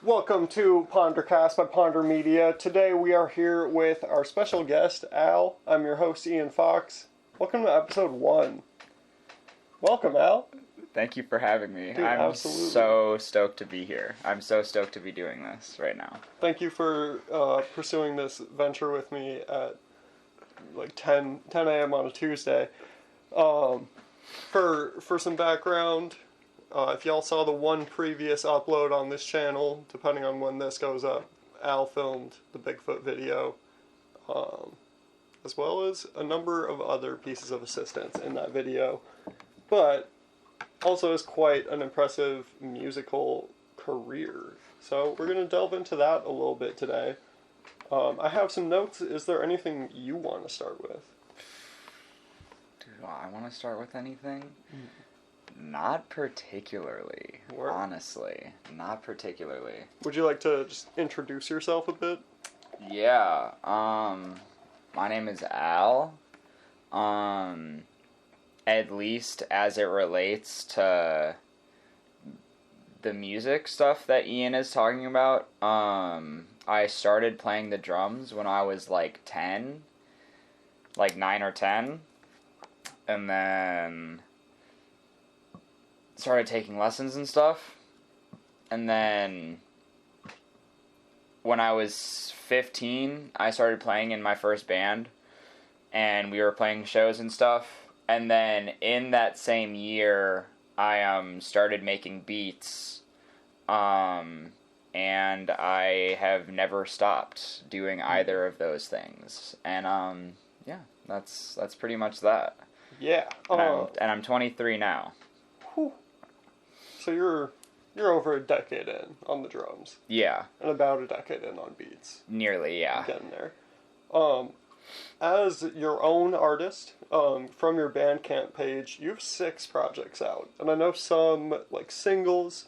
Welcome to PonderCast by Ponder Media. Today we are here with our special guest, Al. I'm your host, Ian Fox. Welcome to episode 1. Welcome, Al. Thank you for having me. Dude, I'm absolutely. so stoked to be here. I'm so stoked to be doing this right now. Thank you for pursuing this venture with me at like 10 a.m. on a Tuesday. For some background, if y'all saw the one previous upload on this channel, depending on when this goes up, Al filmed the Bigfoot video, as well as a number of other pieces of assistance in that video, but also has quite an impressive musical career. So we're going to delve into that a little bit today. I have some notes. Is there anything you want to start with? Do I want to start with anything? Not particularly, Word. honestly. Not particularly. Would you like to just introduce yourself a bit? Yeah, my name is Al. At least as it relates to the music stuff that Ian is talking about, I started playing the drums when I was like 10, like 9 or 10, and then started taking lessons and stuff, and then when I was 15, I started playing in my first band, and we were playing shows and stuff, and then in that same year, I started making beats, and I have never stopped doing either of those things, and yeah, that's pretty much that. Yeah. And I'm 23 now. Whew. So you're over a decade in on the drums. Yeah. And about a decade in on beats. Nearly, yeah. Getting there. As your own artist, from your Bandcamp page, you have 6 projects out. And I know some, like, singles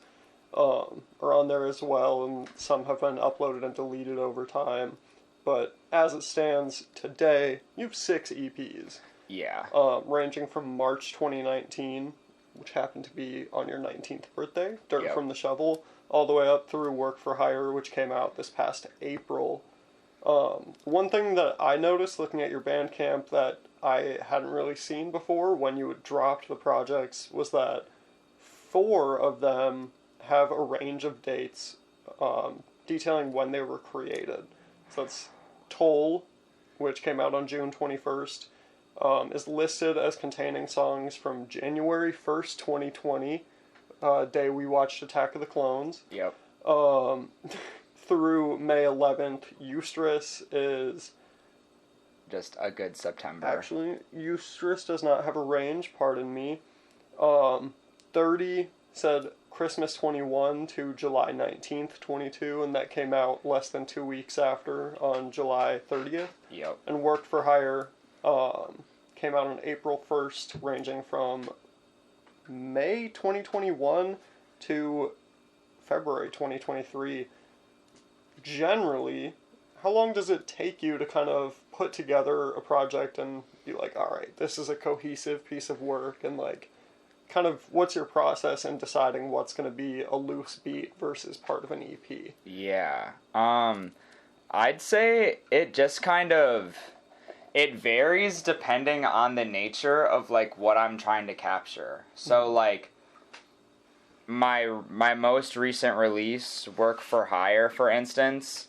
are on there as well, and some have been uploaded and deleted over time. But as it stands today, you have 6 EPs. Yeah. Ranging from March 2019, which happened to be on your 19th birthday, Dirt Yep. from the Shovel, all the way up through Work for Hire, which came out this past April. One thing that I noticed looking at your Bandcamp that I hadn't really seen before when you had dropped the projects was that 4 of them have a range of dates detailing when they were created. So that's Toll, which came out on June 21st, is listed as containing songs from January 1st, 2020, day we watched Attack of the Clones. Yep. Through May 11th, Eustress is... Just a good September. Actually, Eustress does not have a range, pardon me. 30 said Christmas 21 to July 19th, 22, and that came out less than 2 weeks after, on July 30th. Yep. And Work for Hire came out on April 1st, ranging from May 2021 to February 2023. Generally, how long does it take you to kind of put together a project and be like, all right, this is a cohesive piece of work, and like, kind of what's your process in deciding what's going to be a loose beat versus part of an EP? Yeah. I'd say it just kind of... It varies depending on the nature of, like, what I'm trying to capture. So, like, my most recent release, Work for Hire, for instance,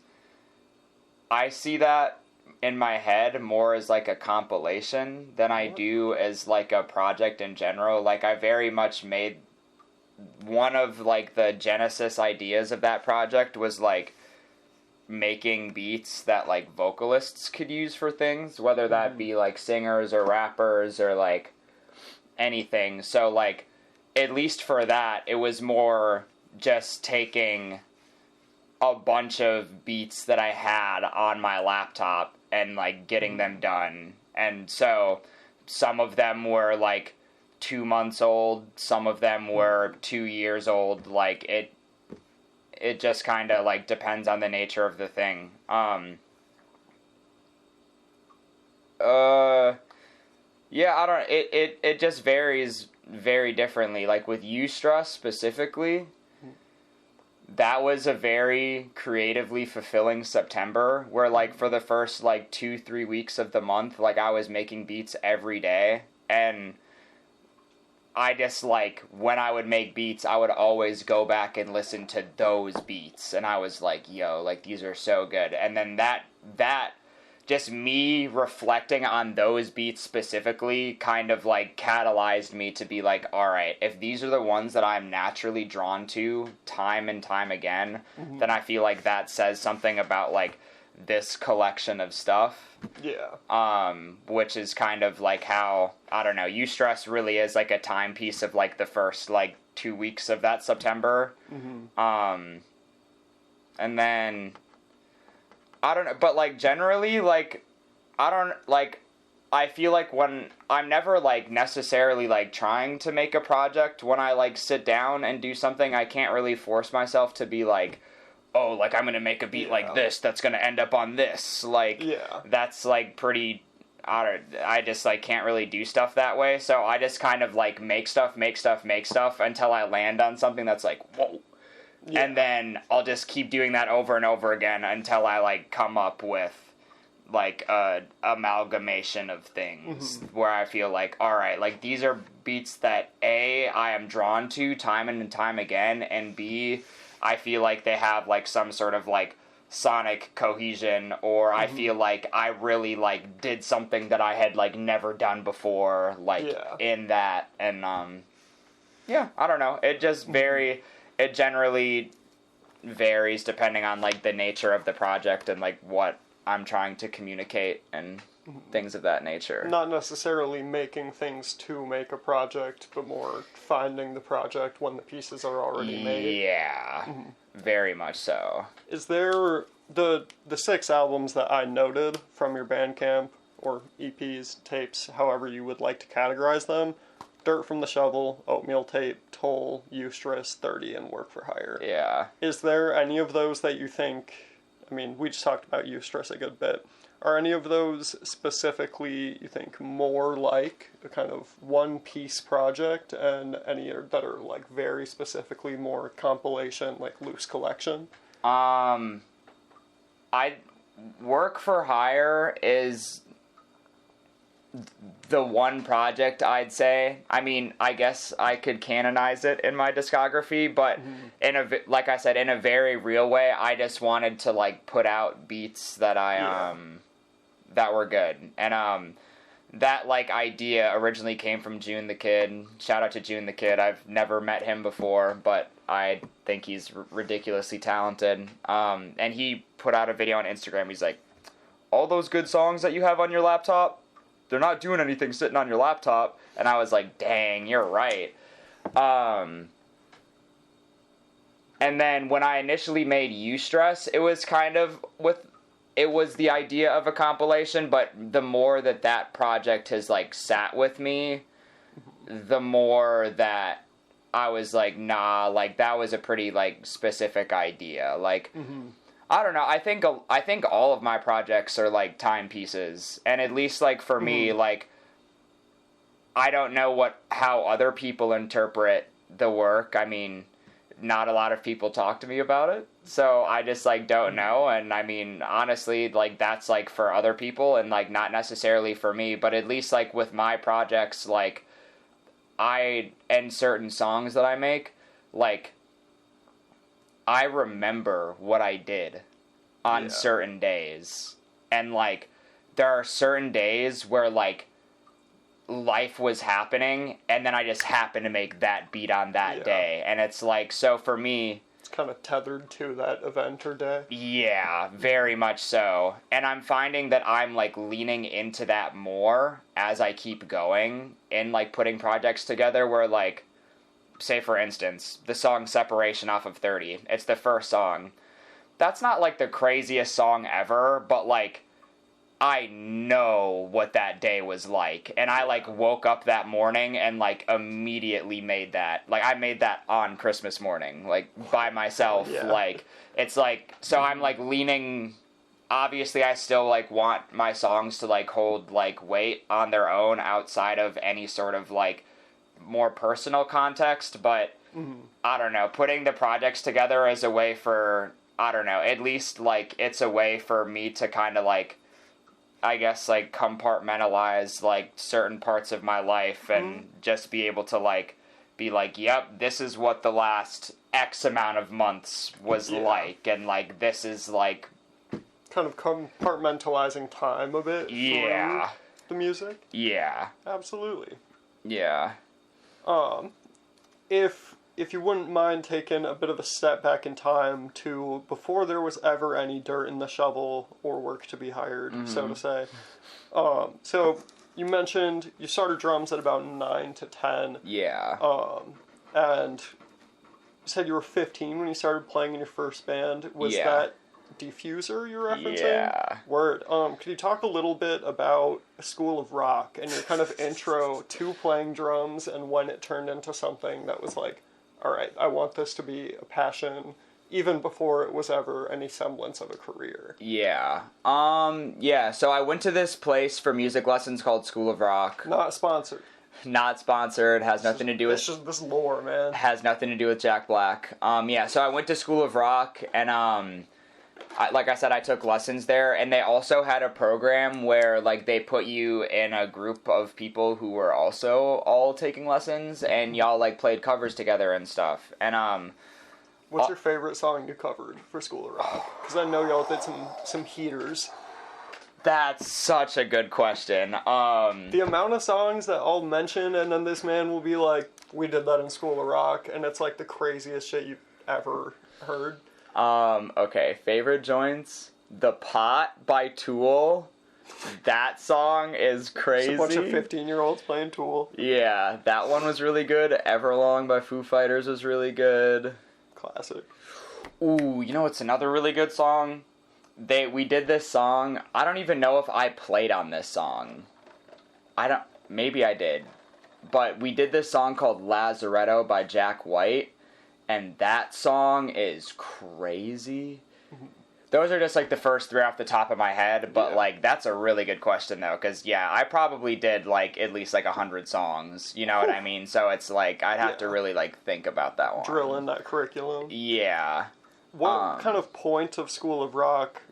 I see that in my head more as, like, a compilation than I do as, like, a project in general. Like, I very much made... One of, like, the genesis ideas of that project was, like, making beats that like vocalists could use for things, whether that be like singers or rappers or like anything. So like at least for that it was more just taking a bunch of beats that I had on my laptop and like getting them done. And so some of them were like 2 months old, some of them were 2 years old. Like it just kind of like depends on the nature of the thing. Yeah, I don't. It just varies very differently. Like with Eustress specifically, that was a very creatively fulfilling September, where, like, for the first, like, 2-3 weeks of the month, like, I was making beats every day, and I just, like, when I would make beats, I would always go back and listen to those beats, and I was like, yo, like, these are so good. And then that just me reflecting on those beats specifically kind of, like, catalyzed me to be like, alright, if these are the ones that I'm naturally drawn to time and time again, then I feel like that says something about, like, this collection of stuff. Yeah. Which is kind of, like, how, I don't know, Eustress really is, like, a timepiece of, like, the first, like, 2 weeks of that September. And then I don't know, but, like, generally, like, I feel like when I'm never, like, necessarily, like, trying to make a project, when I, like, sit down and do something, I can't really force myself to be like, oh, like, I'm gonna make a beat like this that's gonna end up on this. Like, that's, like, pretty, I just, like, can't really do stuff that way, so I just kind of, like, make stuff until I land on something that's like, whoa. Yeah. And then I'll just keep doing that over and over again until I, like, come up with, like, a amalgamation of things where I feel like, alright, like, these are beats that A, I am drawn to time and time again, and B, I feel like they have, like, some sort of, like, sonic cohesion, or I feel like I really, like, did something that I had, like, never done before, like, in that, and, yeah, I don't know, it just it generally varies depending on, like, the nature of the project and, like, what I'm trying to communicate and things of that nature. Not necessarily making things to make a project, but more finding the project when the pieces are already made. Yeah, very much so. Is there the 6 albums that I noted from your Bandcamp, or EPs, tapes, however you would like to categorize them? Dirt from the Shovel, Oatmeal Tape, Toll, Eustress, 30, and Work for Hire. Yeah. Is there any of those that you think, I mean, we just talked about Eustress a good bit, are any of those specifically, you think, more like a kind of one-piece project, and any that are, like, very specifically more compilation, like, loose collection? Work for Hire is the one project I'd say. I mean, I guess I could canonize it in my discography, but like I said, in a very real way, I just wanted to, like, put out beats that that were good. And that, like, idea originally came from June the Kid. Shout out to June the Kid. I've never met him before, but I think he's ridiculously talented. And he put out a video on Instagram. He's like, all those good songs that you have on your laptop, they're not doing anything sitting on your laptop. And I was like, dang, you're right. And then when I initially made Eustress, it was kind of it was the idea of a compilation, but the more that project has, like, sat with me, the more that I was like, nah, like, that was a pretty, like, specific idea. Like, I don't know, I think all of my projects are, like, timepieces, and at least, like, for me, like, I don't know how other people interpret the work. I mean, not a lot of people talk to me about it, so I just, like, don't know. And I mean, honestly, like, that's, like, for other people and, like, not necessarily for me, but at least, like, with my projects, like, and certain songs that I make, like, I remember what I did on certain days, and, like, there are certain days where, like, life was happening, and then I just happened to make that beat on that day, and it's like, so for me, it's kind of tethered to that event or day. Yeah, very much so. And I'm finding that I'm, like, leaning into that more as I keep going and, like, putting projects together where, like, say for instance, the song Separation off of 30, it's the first song. That's not, like, the craziest song ever, but, like, I know what that day was like, and I, like, woke up that morning and, like, immediately made that. Like, I made that on Christmas morning, like, by myself. Like, it's like, so I'm, like, leaning, obviously I still, like, want my songs to, like, hold, like, weight on their own outside of any sort of, like, more personal context, but I don't know, putting the projects together as a way for, I don't know, at least, like, it's a way for me to kind of, like, I guess, like, compartmentalize, like, certain parts of my life and just be able to, like, be like, yep, this is what the last X amount of months was like, and, like, this is, like... Kind of compartmentalizing time a bit yeah. through the music? Yeah. Absolutely. Yeah. If you wouldn't mind taking a bit of a step back in time to before there was ever any dirt in the shovel or work to be hired, so to say. So you mentioned you started drums at about 9 to 10. Yeah. And you said you were 15 when you started playing in your first band. Was that Diffuser you're referencing? Yeah. Word. Could you talk a little bit about School of Rock and your kind of intro to playing drums and when it turned into something that was like, all right, I want this to be a passion, even before it was ever any semblance of a career? Yeah. So I went to this place for music lessons called School of Rock. Not sponsored. Not sponsored. Has nothing to do with... This lore, man. Has nothing to do with Jack Black. So I went to School of Rock, and, like I said, I took lessons there, and they also had a program where, like, they put you in a group of people who were also all taking lessons, and y'all, like, played covers together and stuff. And, what's your favorite song you covered for School of Rock? Because I know y'all did some heaters. That's such a good question. The amount of songs that I'll mention, and then this man will be like, we did that in School of Rock, and it's like the craziest shit you've ever heard. Okay, favorite joints? The Pot by Tool. That song is crazy. It's a bunch of 15-year-olds playing Tool. Yeah, that one was really good. Everlong by Foo Fighters was really good. Classic. Ooh, you know what's another really good song? We did this song. I don't even know if I played on this song. Maybe I did. But we did this song called Lazaretto by Jack White. And that song is crazy. Those are just, like, the first three off the top of my head, but, like, that's a really good question, though, because, I probably did, like, at least, like, 100 songs, you know what I mean? So it's, like, I'd have to really, like, think about that one. Drill in that curriculum. Yeah. What kind of point of School of Rock,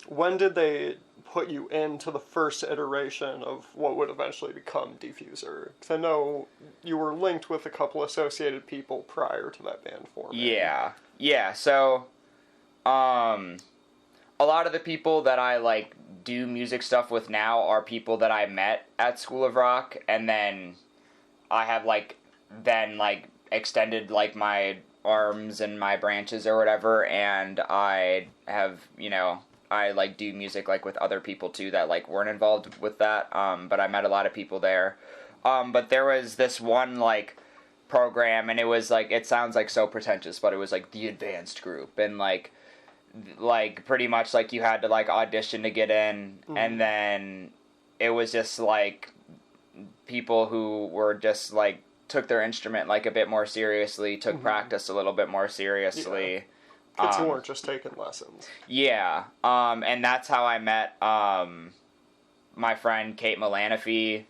when did they put you into the first iteration of what would eventually become Diffuser? Because I know you were linked with a couple associated people prior to that band forming. Yeah, so, a lot of the people that I, like, do music stuff with now are people that I met at School of Rock, and then I have, like, extended, like, my arms and my branches or whatever, and I have, I, like, do music, like, with other people, too, that, like, weren't involved with that, but I met a lot of people there. But there was this one, like, program, and it was, like, it sounds, like, so pretentious, but it was, like, the advanced group, and, like, pretty much, like, you had to, like, audition to get in, and then it was just, like, people who were just, like, took their instrument, like, a bit more seriously, took practice a little bit more seriously. Yeah. Kids who weren't just taking lessons. Yeah, and that's how I met my friend Kate Melaniphy.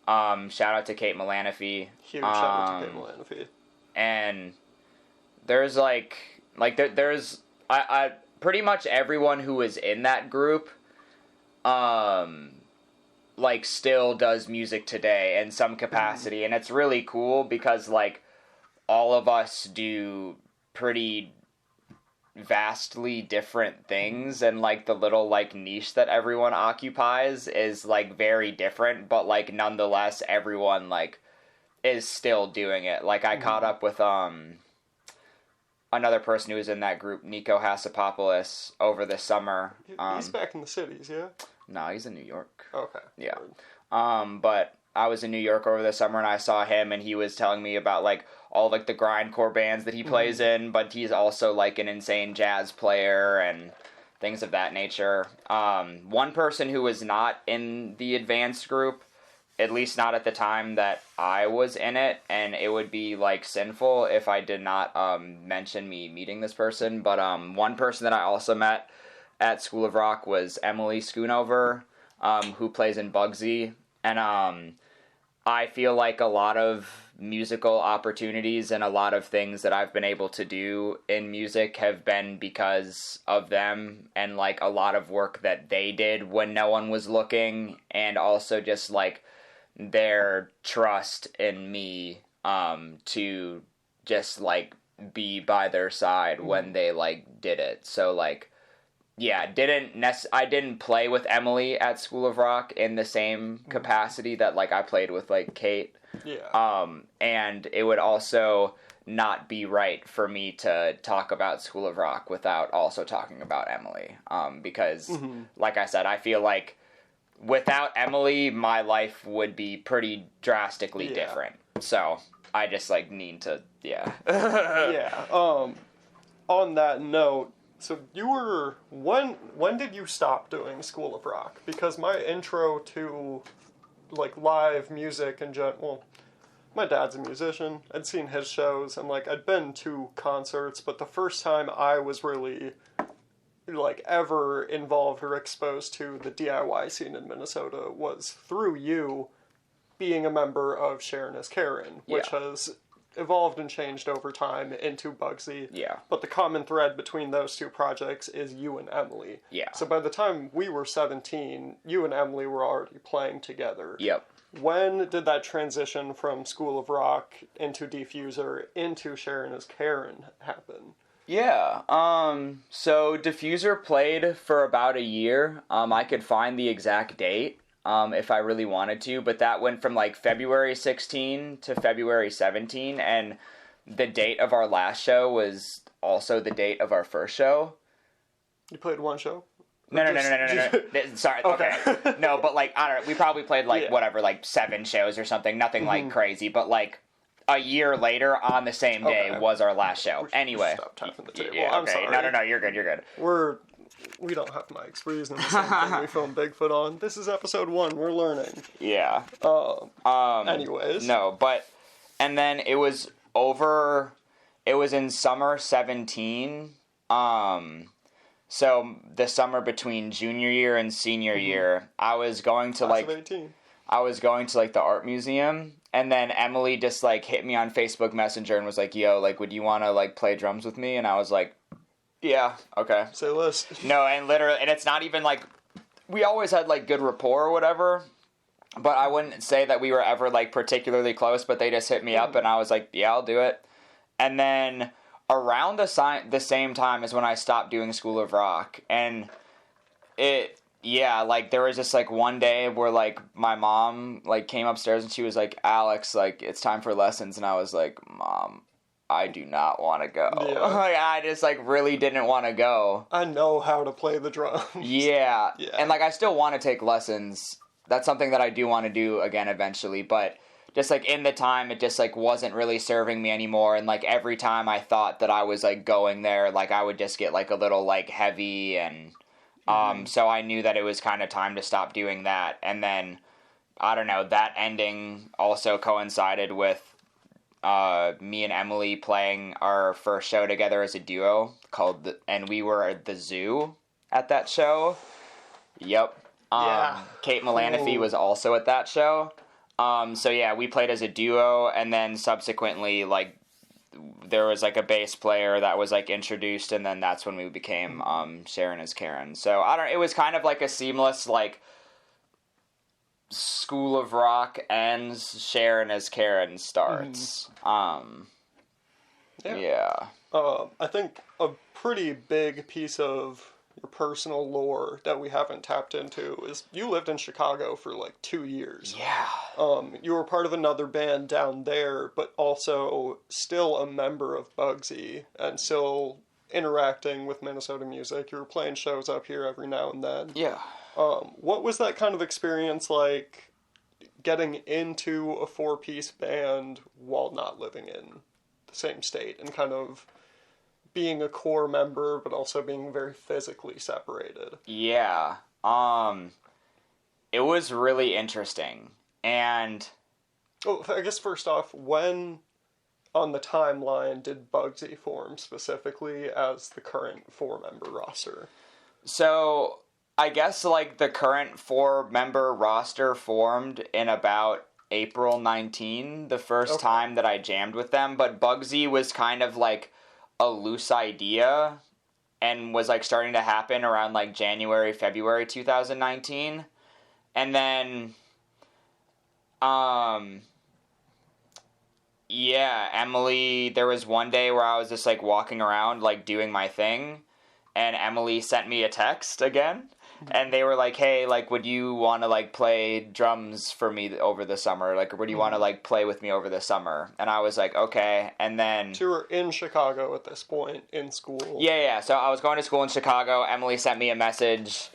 Shout out to Kate Melaniphy. Huge shout out to Kate Melaniphy. And there's there's I pretty much everyone who was in that group like still does music today in some capacity, and it's really cool because like all of us do pretty vastly different things, and like the little like niche that everyone occupies is like very different, but like nonetheless everyone like is still doing it. Like I caught up with another person who was in that group, Nico Hassapopoulos, over the summer. He's back in the cities, yeah? No, he's in New York. Okay. Yeah. But I was in New York over the summer and I saw him, and he was telling me about like all like the grindcore bands that he plays in, but he's also like an insane jazz player and things of that nature. One person who was not in the advanced group, at least not at the time that I was in it, and it would be like sinful if I did not mention me meeting this person, but one person that I also met at School of Rock was Emily Schoonover, who plays in Bugsy, and I feel like a lot of musical opportunities and a lot of things that I've been able to do in music have been because of them, and like a lot of work that they did when no one was looking, and also just like their trust in me to just like be by their side when they like did it. So like, yeah, I didn't play with Emily at School of Rock in the same capacity that like I played with like Kate. Yeah. And it would also not be right for me to talk about School of Rock without also talking about Emily. Because like I said, I feel like without Emily, my life would be pretty drastically different. So I just like need to, yeah. On that note, so you were, when did you stop doing School of Rock? Because my intro to like live music and well, my dad's a musician. I'd seen his shows and like I'd been to concerts, but the first time I was really like ever involved or exposed to the DIY scene in Minnesota was through you being a member of Sharon is Karen, which has evolved and changed over time into Bugsy. Yeah. But the common thread between those two projects is you and Emily. Yeah. So by the time we were 17, you and Emily were already playing together. Yep. When did that transition from School of Rock into Diffuser into Sharon is Karen happen? Yeah, so Diffuser played for about a year. I could find the exact date, if I really wanted to, but that went from like February 16 to February 17, and the date of our last show was also the date of our first show. You played one show? No. Sorry, okay. No, but like, I don't know, we probably played like, whatever, like 7 shows or something, nothing like crazy, but like, a year later on the same day was our last show. Anyway. Stop tapping the table. Yeah, I'm okay. sorry. No, you're good. We don't have mics. We're using the same thing we filmed Bigfoot on. This is episode 1. We're learning. Yeah. Anyways. No, but, and then it was in summer 17. So the summer between junior year and senior year, I was going to Class of 18. I was going to like the art museum, and then Emily just like hit me on Facebook Messenger and was like, yo, like, would you want to like play drums with me? And I was like, yeah, okay. Say less. No, and literally, and it's not even like, we always had like good rapport or whatever, but I wouldn't say that we were ever like particularly close, but they just hit me up and I was like, yeah, I'll do it. And then around the same time as when I stopped doing School of Rock, and like, there was just, like, one day where, like, my mom, like, came upstairs and she was like, Alex, like, it's time for lessons. And I was like, Mom, I do not want to go. Yeah. Like, I just, like, really didn't want to go. I know how to play the drums. Yeah. And, like, I still want to take lessons. That's something that I do want to do again eventually. But just, like, in the time, it just, like, wasn't really serving me anymore. And, like, every time I thought that I was, like, going there, like, I would just get, like, a little, like, heavy and... So I knew that it was kind of time to stop doing that. And then, I don't know, that ending also coincided with me and Emily playing our first show together as a duo and we were at the Zoo at that show. Yep. Kate Melaniphy was also at that show. So yeah, we played as a duo, and then subsequently, like, there was like a bass player that was like introduced, and then that's when we became Sharon is Karen. So it was kind of like a seamless, like, School of Rock ends, Sharon is Karen starts. Yeah. I think a pretty big piece of your personal lore that we haven't tapped into is you lived in Chicago for like 2 years. Yeah. You were part of another band down there, but also still a member of Bugsy and still interacting with Minnesota music. You were playing shows up here every now and then. Yeah. What was that kind of experience like, getting into a 4-piece band while not living in the same state and kind of being a core member, but also being very physically separated? Yeah. It was really interesting. And... Oh, I guess first off, when on the timeline did Bugsy form specifically as the current 4-member roster? So, I guess, like, the current 4-member roster formed in about April 19, the first Okay. time that I jammed with them, but Bugsy was kind of like a loose idea and was like starting to happen around like January, February 2019. And then yeah, Emily, there was one day where I was just like walking around like doing my thing, and Emily sent me a text again. And they were like, hey, like, would you want to, like, play drums for me over the summer? Like, or would you want to, like, play with me over the summer? And I was like, okay. And then... So you were in Chicago at this point, in school. Yeah. So I was going to school in Chicago. Emily sent me a message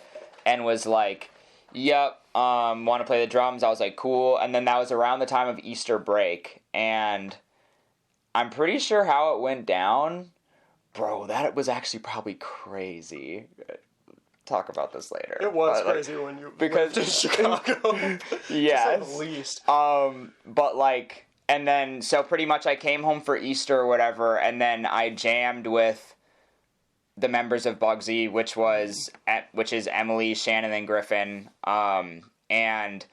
and was like, yep, want to play the drums? I was like, cool. And then that was around the time of Easter break. And I'm pretty sure how it went down. Bro, that was actually probably crazy. Talk about this later. It was crazy when you because lived in Chicago. Yes. To say the least. But like, and then so pretty much I came home for Easter or whatever, and then I jammed with the members of Bugsy, which is Emily, Shannon, and Griffin. And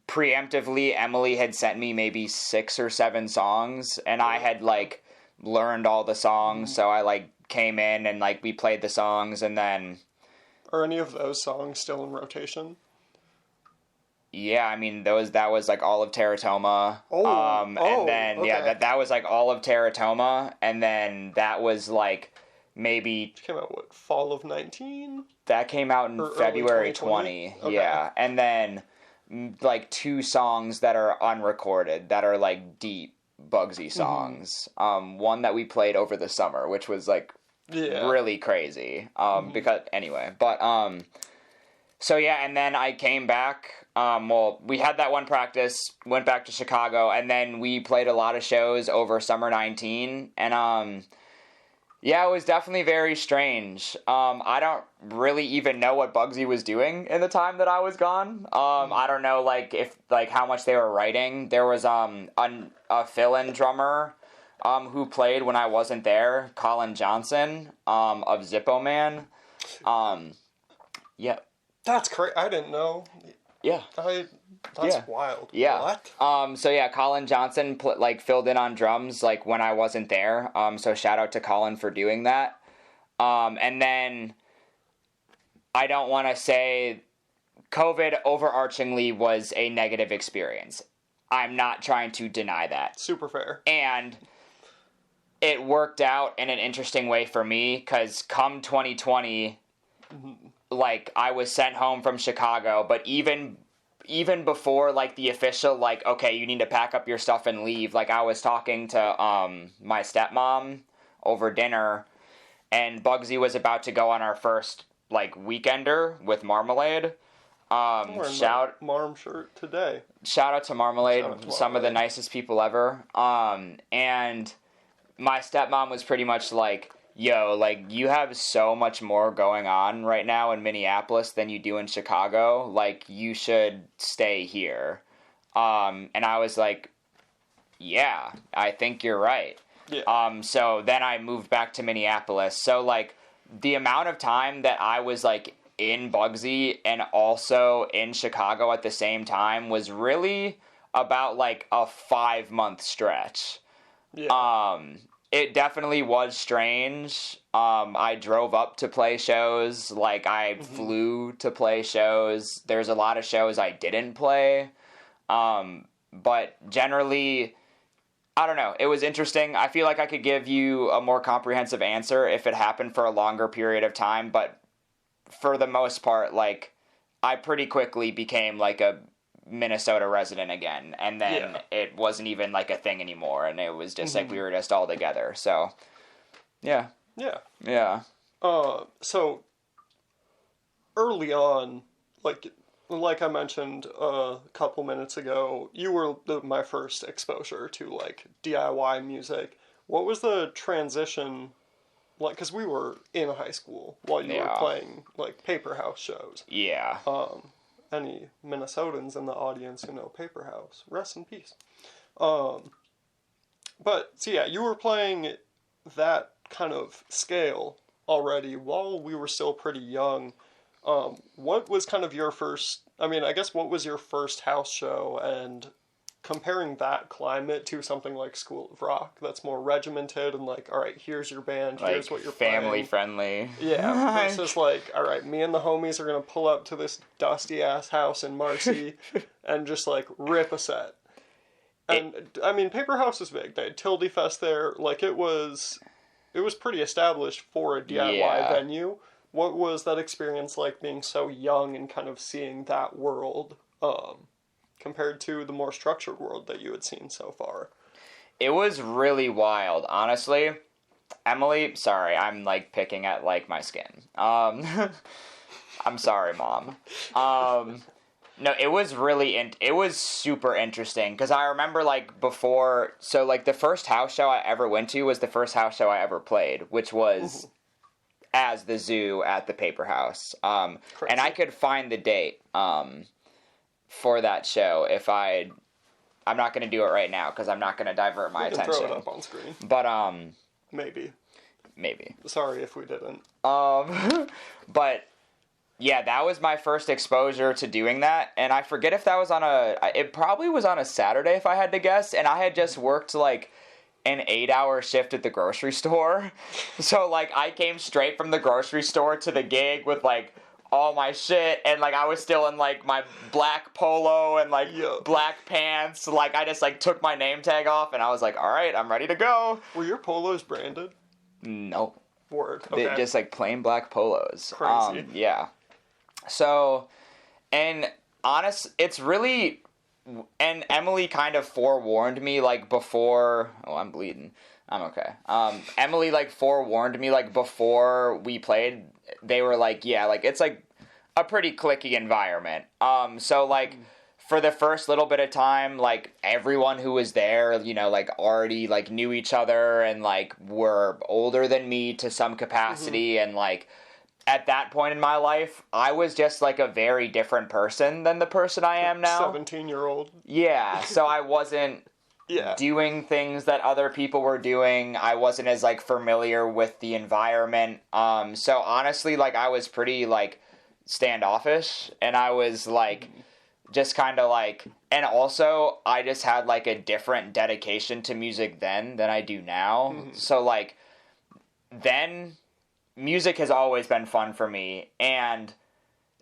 preemptively, Emily had sent me maybe 6 or 7 songs, and I had like learned all the songs, so I like came in and like we played the songs, and then. Are any of those songs still in rotation? Yeah, I mean that was like all of Teratoma. And then okay. yeah, that was like all of Teratoma, and then that was like maybe Which came out what, fall of 19? that came out in Or early February 2020? 20. Yeah, and then like 2 songs that are unrecorded that are like deep Bugsy songs. One that we played over the summer, which was like really crazy. Because anyway, but so yeah, and then I came back. Well, we had that one practice, went back to Chicago, and then we played a lot of shows over summer 19, and yeah, it was definitely very strange. I don't really even know what Bugsy was doing in the time that I was gone. I don't know like if like how much they were writing. There was a fill-in drummer who played when I wasn't there, Colin Johnson, of Zippo Man. Yeah. That's crazy. I didn't know. Yeah. That's wild. Yeah. What? So yeah, Colin Johnson filled in on drums like when I wasn't there. So shout out to Colin for doing that. And then I don't want to say COVID overarchingly was a negative experience. I'm not trying to deny that. Super fair. And it worked out in an interesting way for me, because come 2020, like, I was sent home from Chicago, but even before, like, the official, like, okay, you need to pack up your stuff and leave, like, I was talking to my stepmom over dinner, and Bugsy was about to go on our first, like, weekender with Marmalade. I'm wearing my Marm shirt today. Shout out to Marmalade, Shout out to some of the Marmalade. nicest people ever. And my stepmom was pretty much like, yo, like, you have so much more going on right now in Minneapolis than you do in Chicago. Like, you should stay here. And I was like, yeah, I think you're right. Yeah. So then I moved back to Minneapolis. So, like, the amount of time that I was, like, in Bugsy and also in Chicago at the same time was really about, like, a 5-month stretch. Yeah. It definitely was strange. I drove up to play shows. Like, I flew to play shows. There's a lot of shows I didn't play. But generally, I don't know. It was interesting. I feel like I could give you a more comprehensive answer if it happened for a longer period of time. But for the most part, like, I pretty quickly became, like, a Minnesota resident again, and then it wasn't even like a thing anymore, and it was just like we were just all together. So yeah. So early on, like I mentioned a couple minutes ago, you were my first exposure to like DIY music. What was the transition like? Because we were in high school while you were playing like Paper House shows. Yeah. Any Minnesotans in the audience who know Paper House, rest in peace. But so yeah, you were playing that kind of scale already while we were still pretty young. What was kind of your first? I mean, I guess what was your first house show, and comparing that climate to something like School of Rock that's more regimented and like, all right, here's your band, like here's what you're family playing. friendly. Yeah, versus like, all right, me and the homies are gonna pull up to this dusty ass house in Marcy and just like rip a set. And I mean, Paper House is big. They had Tildy Fest there. Like it was pretty established for a DIY venue. What was that experience like being so young and kind of seeing that world compared to the more structured world that you had seen so far? It was really wild, honestly. Emily, sorry, I'm like picking at like my skin. I'm sorry, Mom. No, it was it was super interesting because I remember like before, so like the first house show I ever went to was the first house show I ever played, which was as the Zoo at the Paper House. And I could find the date for that show if I'm not going to do it right now because I'm not going to divert my attention. Throw it up on screen. But maybe. Sorry if we didn't. But yeah, that was my first exposure to doing that, and I forget if that was it probably was on a Saturday if I had to guess, and I had just worked like an 8-hour shift at the grocery store. So like I came straight from the grocery store to the gig with like all my shit, and like I was still in like my black polo and like black pants. Like I just like took my name tag off and I was like, all right, I'm ready to go. Were your polos branded? No. Word. Okay. They're just like plain black polos. Crazy. Yeah. So, and it's really, and Emily kind of forewarned me like before, I'm bleeding. I'm okay. Emily like forewarned me like before we played. They were like, yeah, like it's like a pretty cliquey environment. So like for the first little bit of time, like everyone who was there, you know, like already like knew each other and like were older than me to some capacity. And like at that point in my life, I was just like a very different person than the person I am now. 17-year-old. Yeah. So I wasn't doing things that other people were doing. I wasn't as like familiar with the environment. So honestly, like I was pretty like standoffish, and I was like just kind of like, and also I just had like a different dedication to music then than I do now. So like then music has always been fun for me, and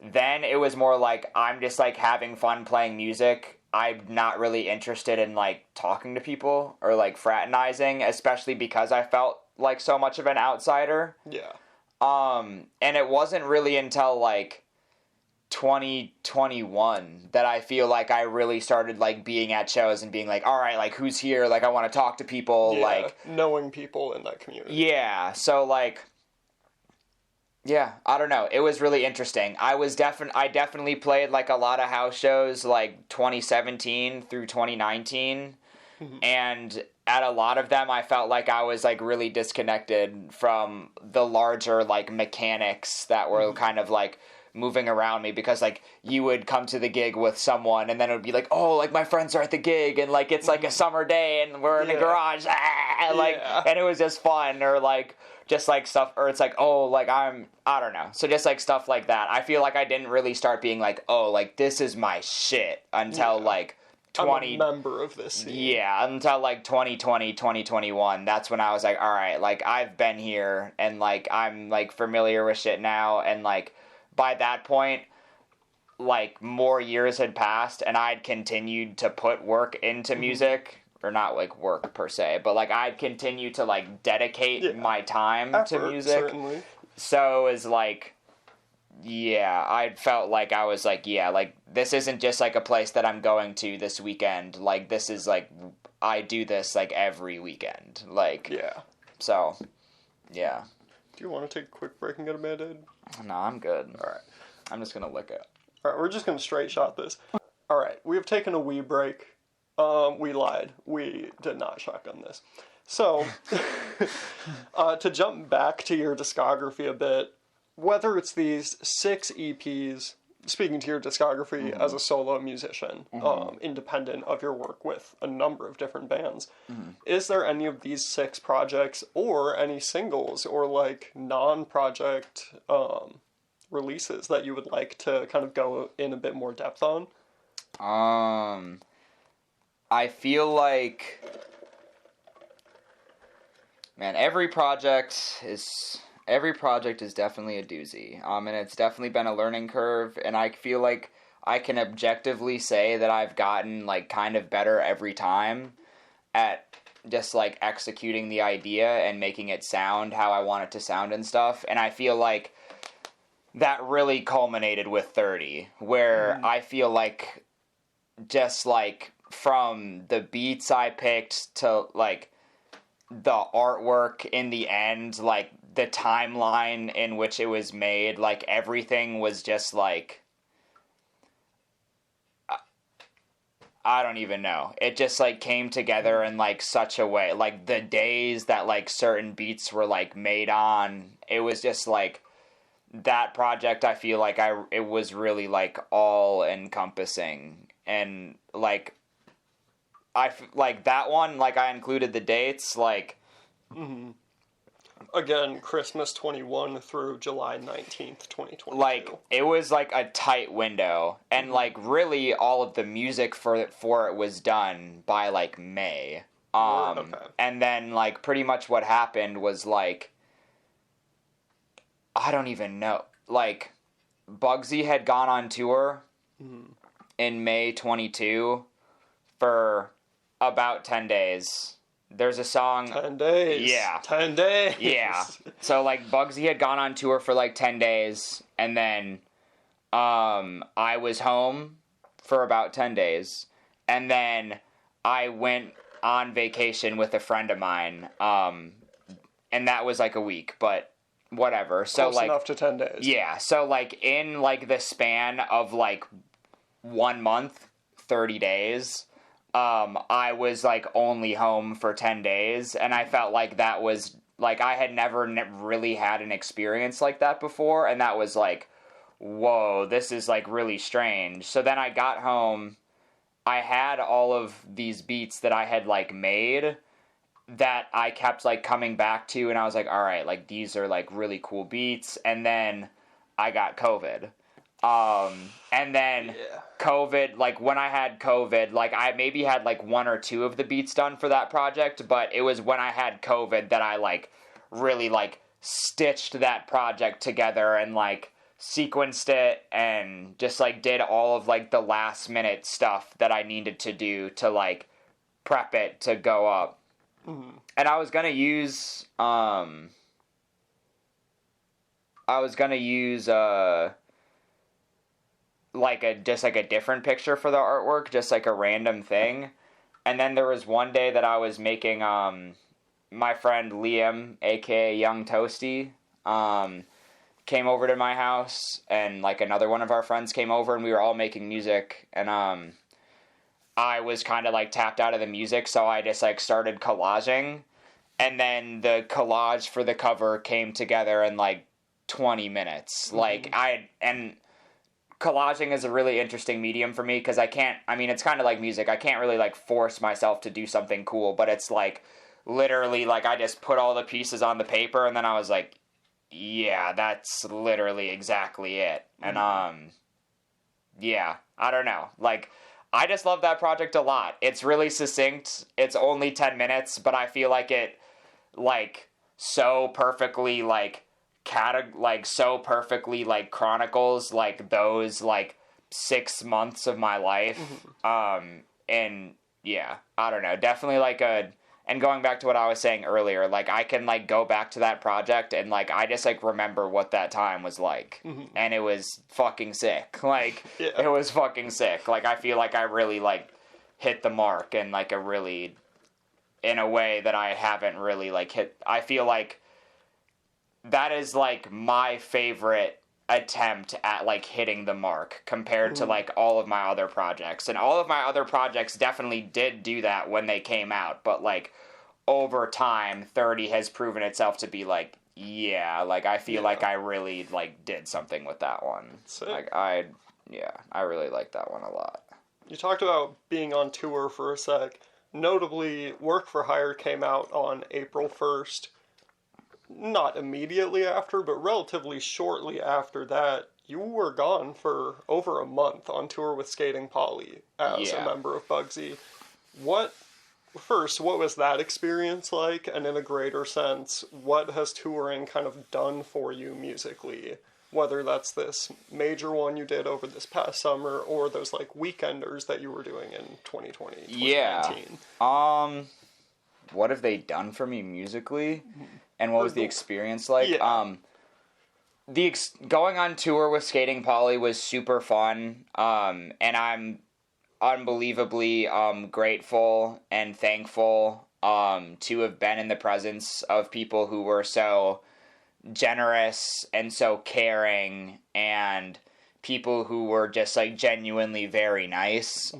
then it was more like I'm just like having fun playing music. I'm not really interested in like talking to people or like fraternizing, especially because I felt like so much of an outsider. Yeah. And it wasn't really until like 2021 that I feel like I really started like being at shows and being like, all right, like who's here? Like I want to talk to people. Yeah, like knowing people in that community. Yeah. So like, yeah, I don't know. It was really interesting. I definitely played like a lot of house shows like 2017 through 2019. And at a lot of them I felt like I was like really disconnected from the larger like mechanics that were kind of like moving around me, because like you would come to the gig with someone and then it would be like, oh, like my friends are at the gig and like it's like a summer day and we're in a garage, like and it was just fun, or like just like stuff, or it's like, oh, like I don't know. So just like stuff like that. I feel like I didn't really start being like, oh, like this is my shit until like I'm a member of this scene. Yeah, until like 2020, 2021. That's when I was like, all right, like I've been here and like I'm like familiar with shit now, and like by that point, like more years had passed and I'd continued to put work into music. Or not like work per se, but like I'd continue to like dedicate my time to music. Certainly. So it was like, yeah, I felt like I was like, yeah, like this isn't just like a place that I'm going to this weekend. Like this is like, I do this like every weekend. Like, yeah. So, yeah. Do you want to take a quick break and get a Band-Aid? No, I'm good. All right. I'm just going to lick it. All right, we're just going to straight shot this. All right, we have taken a wee break. We lied. We did not shotgun this. So, to jump back to your discography a bit, whether it's these 6 EPs, speaking to your discography as a solo musician, independent of your work with a number of different bands, is there any of these 6 projects or any singles or like non-project releases that you would like to kind of go in a bit more depth on? I feel like, man, every project is definitely a doozy. And it's definitely been a learning curve, and I feel like I can objectively say that I've gotten like kind of better every time at just like executing the idea and making it sound how I want it to sound and stuff. And I feel like that really culminated with 30, where I feel like just like from the beats I picked to like the artwork in the end, like the timeline in which it was made, like everything was just like, I don't even know. It just like came together in like such a way. Like the days that like certain beats were like made on, it was just like that project. I feel like it was really like all encompassing, and like like that one, like I included the dates, like Again, Christmas 21 through July 19th, 2022. like it was like a tight window, and like really all of the music for it was done by like May. Okay. And then like pretty much what happened was like, I don't even know, like Bugsy had gone on tour in May 22 for about 10 days. There's a song... 10 days. Yeah. 10 days. Yeah. So, like, Bugsy had gone on tour for, like, 10 days, and then, I was home for about 10 days, and then I went on vacation with a friend of mine, and that was, like, a week, but whatever. So, Close like... enough to 10 days. Yeah, so, like, in, like, the span of, like, 1 month, 30 days... I was, like, only home for 10 days, and I felt like that was, like, I had never really had an experience like that before, and that was, like, whoa, this is, like, really strange. So then I got home, I had all of these beats that I had, like, made that I kept, like, coming back to, and I was like, alright, like, these are, like, really cool beats, and then I got COVID. And then COVID, like, when I had COVID, like, I maybe had, like, 1 or 2 of the beats done for that project, but it was when I had COVID that I, like, really, like, stitched that project together and, like, sequenced it and just, like, did all of, like, the last-minute stuff that I needed to do to, like, prep it to go up. Mm-hmm. And I was gonna use, like a different picture for the artwork, just like a random thing. And then there was one day that I was making my friend Liam, aka Young Toasty, came over to my house, and like another one of our friends came over, and we were all making music, and I was kind of like tapped out of the music, so I just like started collaging, and then the collage for the cover came together in like 20 minutes. Like collaging is a really interesting medium for me, because it's kind of like music. I can't really, like, force myself to do something cool, but it's, like, literally, like, I just put all the pieces on the paper, and then I was like, yeah, that's literally exactly it. And, yeah, I don't know. Like, I just love that project a lot. It's really succinct. It's only 10 minutes, but I feel like it, like, so perfectly, like, so perfectly, like, chronicles, like, those, like, 6 months of my life. And, yeah, I don't know, definitely, like, and going back to what I was saying earlier, like, I can, like, go back to that project, and, like, I just, like, remember what that time was like, and it was fucking sick. Like, It was fucking sick. Like, I feel like I really, like, hit the mark in, like, in a way that I haven't really, like, hit. I feel like that is, like, my favorite attempt at, like, hitting the mark compared to, like, all of my other projects. And all of my other projects definitely did do that when they came out, but, like, over time, 30 has proven itself to be, like, yeah, like, I feel like I really, like, did something with that one. Like, I really like that one a lot. You talked about being on tour for a sec. Notably, Work for Hire came out on April 1st. Not immediately after, but relatively shortly after that, you were gone for over a month on tour with Skating Polly as a member of Bugsy. what was that experience like? And in a greater sense, what has touring kind of done for you musically? Whether that's this major one you did over this past summer or those like weekenders that you were doing in 2020, 2019. Yeah. What have they done for me musically? And what was the experience like? Yeah. Going on tour with Skating Polly was super fun. And I'm unbelievably grateful and thankful to have been in the presence of people who were so generous and so caring, and people who were just like genuinely very nice.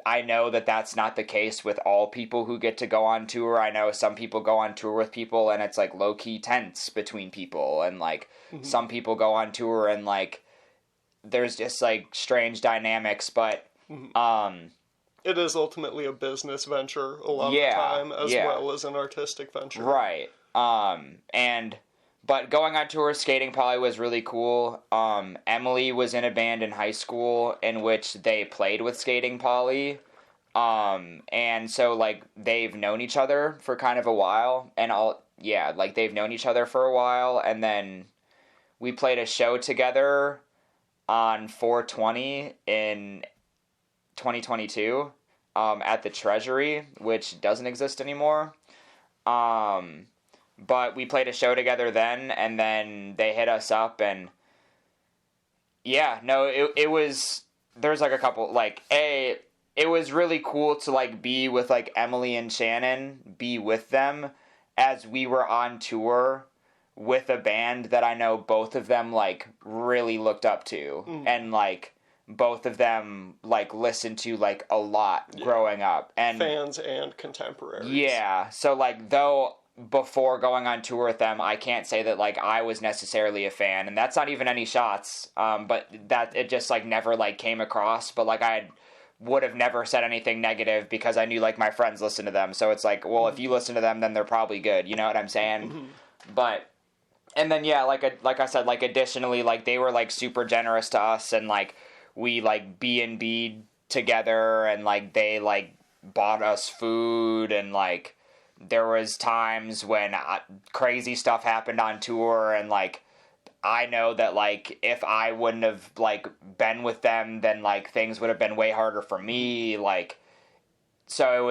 I know that that's not the case with all people who get to go on tour. I know some people go on tour with people and it's like low-key tense between people, and like some people go on tour and like there's just like strange dynamics, but it is ultimately a business venture a lot of the time, as well as an artistic venture. Right. But going on tour with Skating Polly was really cool. Emily was in a band in high school in which they played with Skating Polly. And so, like, they've known each other for kind of a while. They've known each other for a while. And then we played a show together on 4/20 in 2022 at the Treasury, which doesn't exist anymore. But we played a show together then, and then they hit us up, and it was, there's like a couple, it was really cool to like be with like Emily and Shannon, be with them as we were on tour with a band that I know both of them like really looked up to, and like both of them like listened to like a lot growing up, and fans and contemporaries. Yeah, so like though before going on tour with them, I can't say that like I was necessarily a fan, and that's not even any shots, but that it just like never like came across, but like I would have never said anything negative because I knew like my friends listened to them, so it's like, well, if you listen to them, then they're probably good, you know what I'm saying? But and then like I said, like additionally, like they were like super generous to us, and like we like B&B'd together, and like they like bought us food, and like there was times when crazy stuff happened on tour, and like I know that like if I wouldn't have like been with them, then like things would have been way harder for me, like, so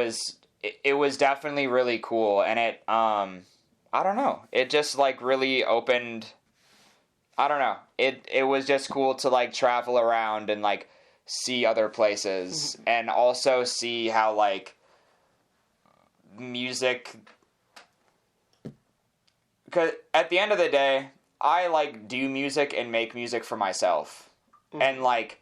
it was definitely really cool, and it I don't know, it just like really opened, I don't know, it was just cool to like travel around and like see other places, and also see how like music, because at the end of the day, I like do music and make music for myself, and like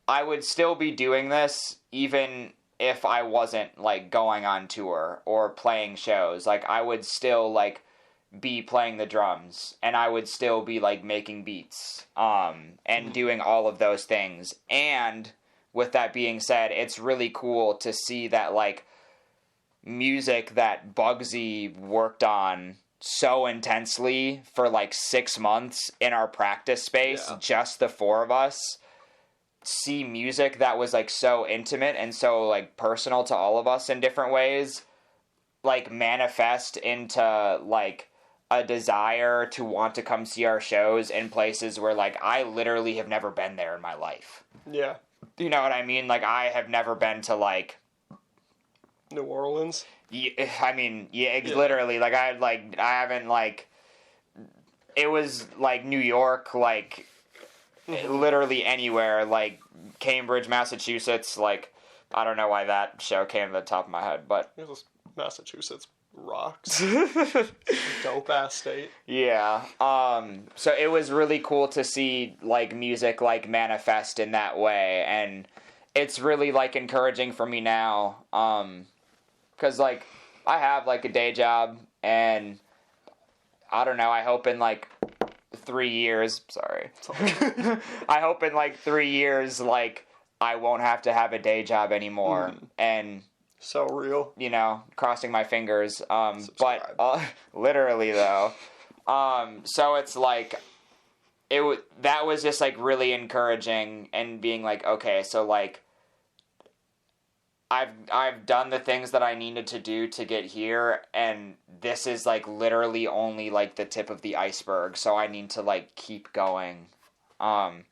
I would still be doing this even if I wasn't like going on tour or playing shows. Like I would still like be playing the drums, and I would still be like making beats and doing all of those things. And with that being said, it's really cool to see that like music that Bugsy worked on so intensely for like 6 months in our practice space, just the four of us, see music that was like so intimate and so like personal to all of us in different ways, like manifest into like a desire to want to come see our shows in places where like I literally have never been there in my life. Yeah. You know what I mean? Like I have never been to like New Orleans. Yeah, I mean, literally, like I haven't like, it was like New York, like literally anywhere, like Cambridge, Massachusetts, like I don't know why that show came to the top of my head, but Massachusetts rocks. Dope ass state. Yeah. So it was really cool to see like music like manifest in that way, and it's really like encouraging for me now. Because, like, I have, like, a day job, and I don't know, I hope in, like, 3 years, I hope in, like, 3 years, like, I won't have to have a day job anymore, and... So real. You know, crossing my fingers, but, literally, though, so it's, like, that was just, like, really encouraging, and being like, okay, so, like, I've done the things that I needed to do to get here, and this is like literally only like the tip of the iceberg, so I need to like keep going. And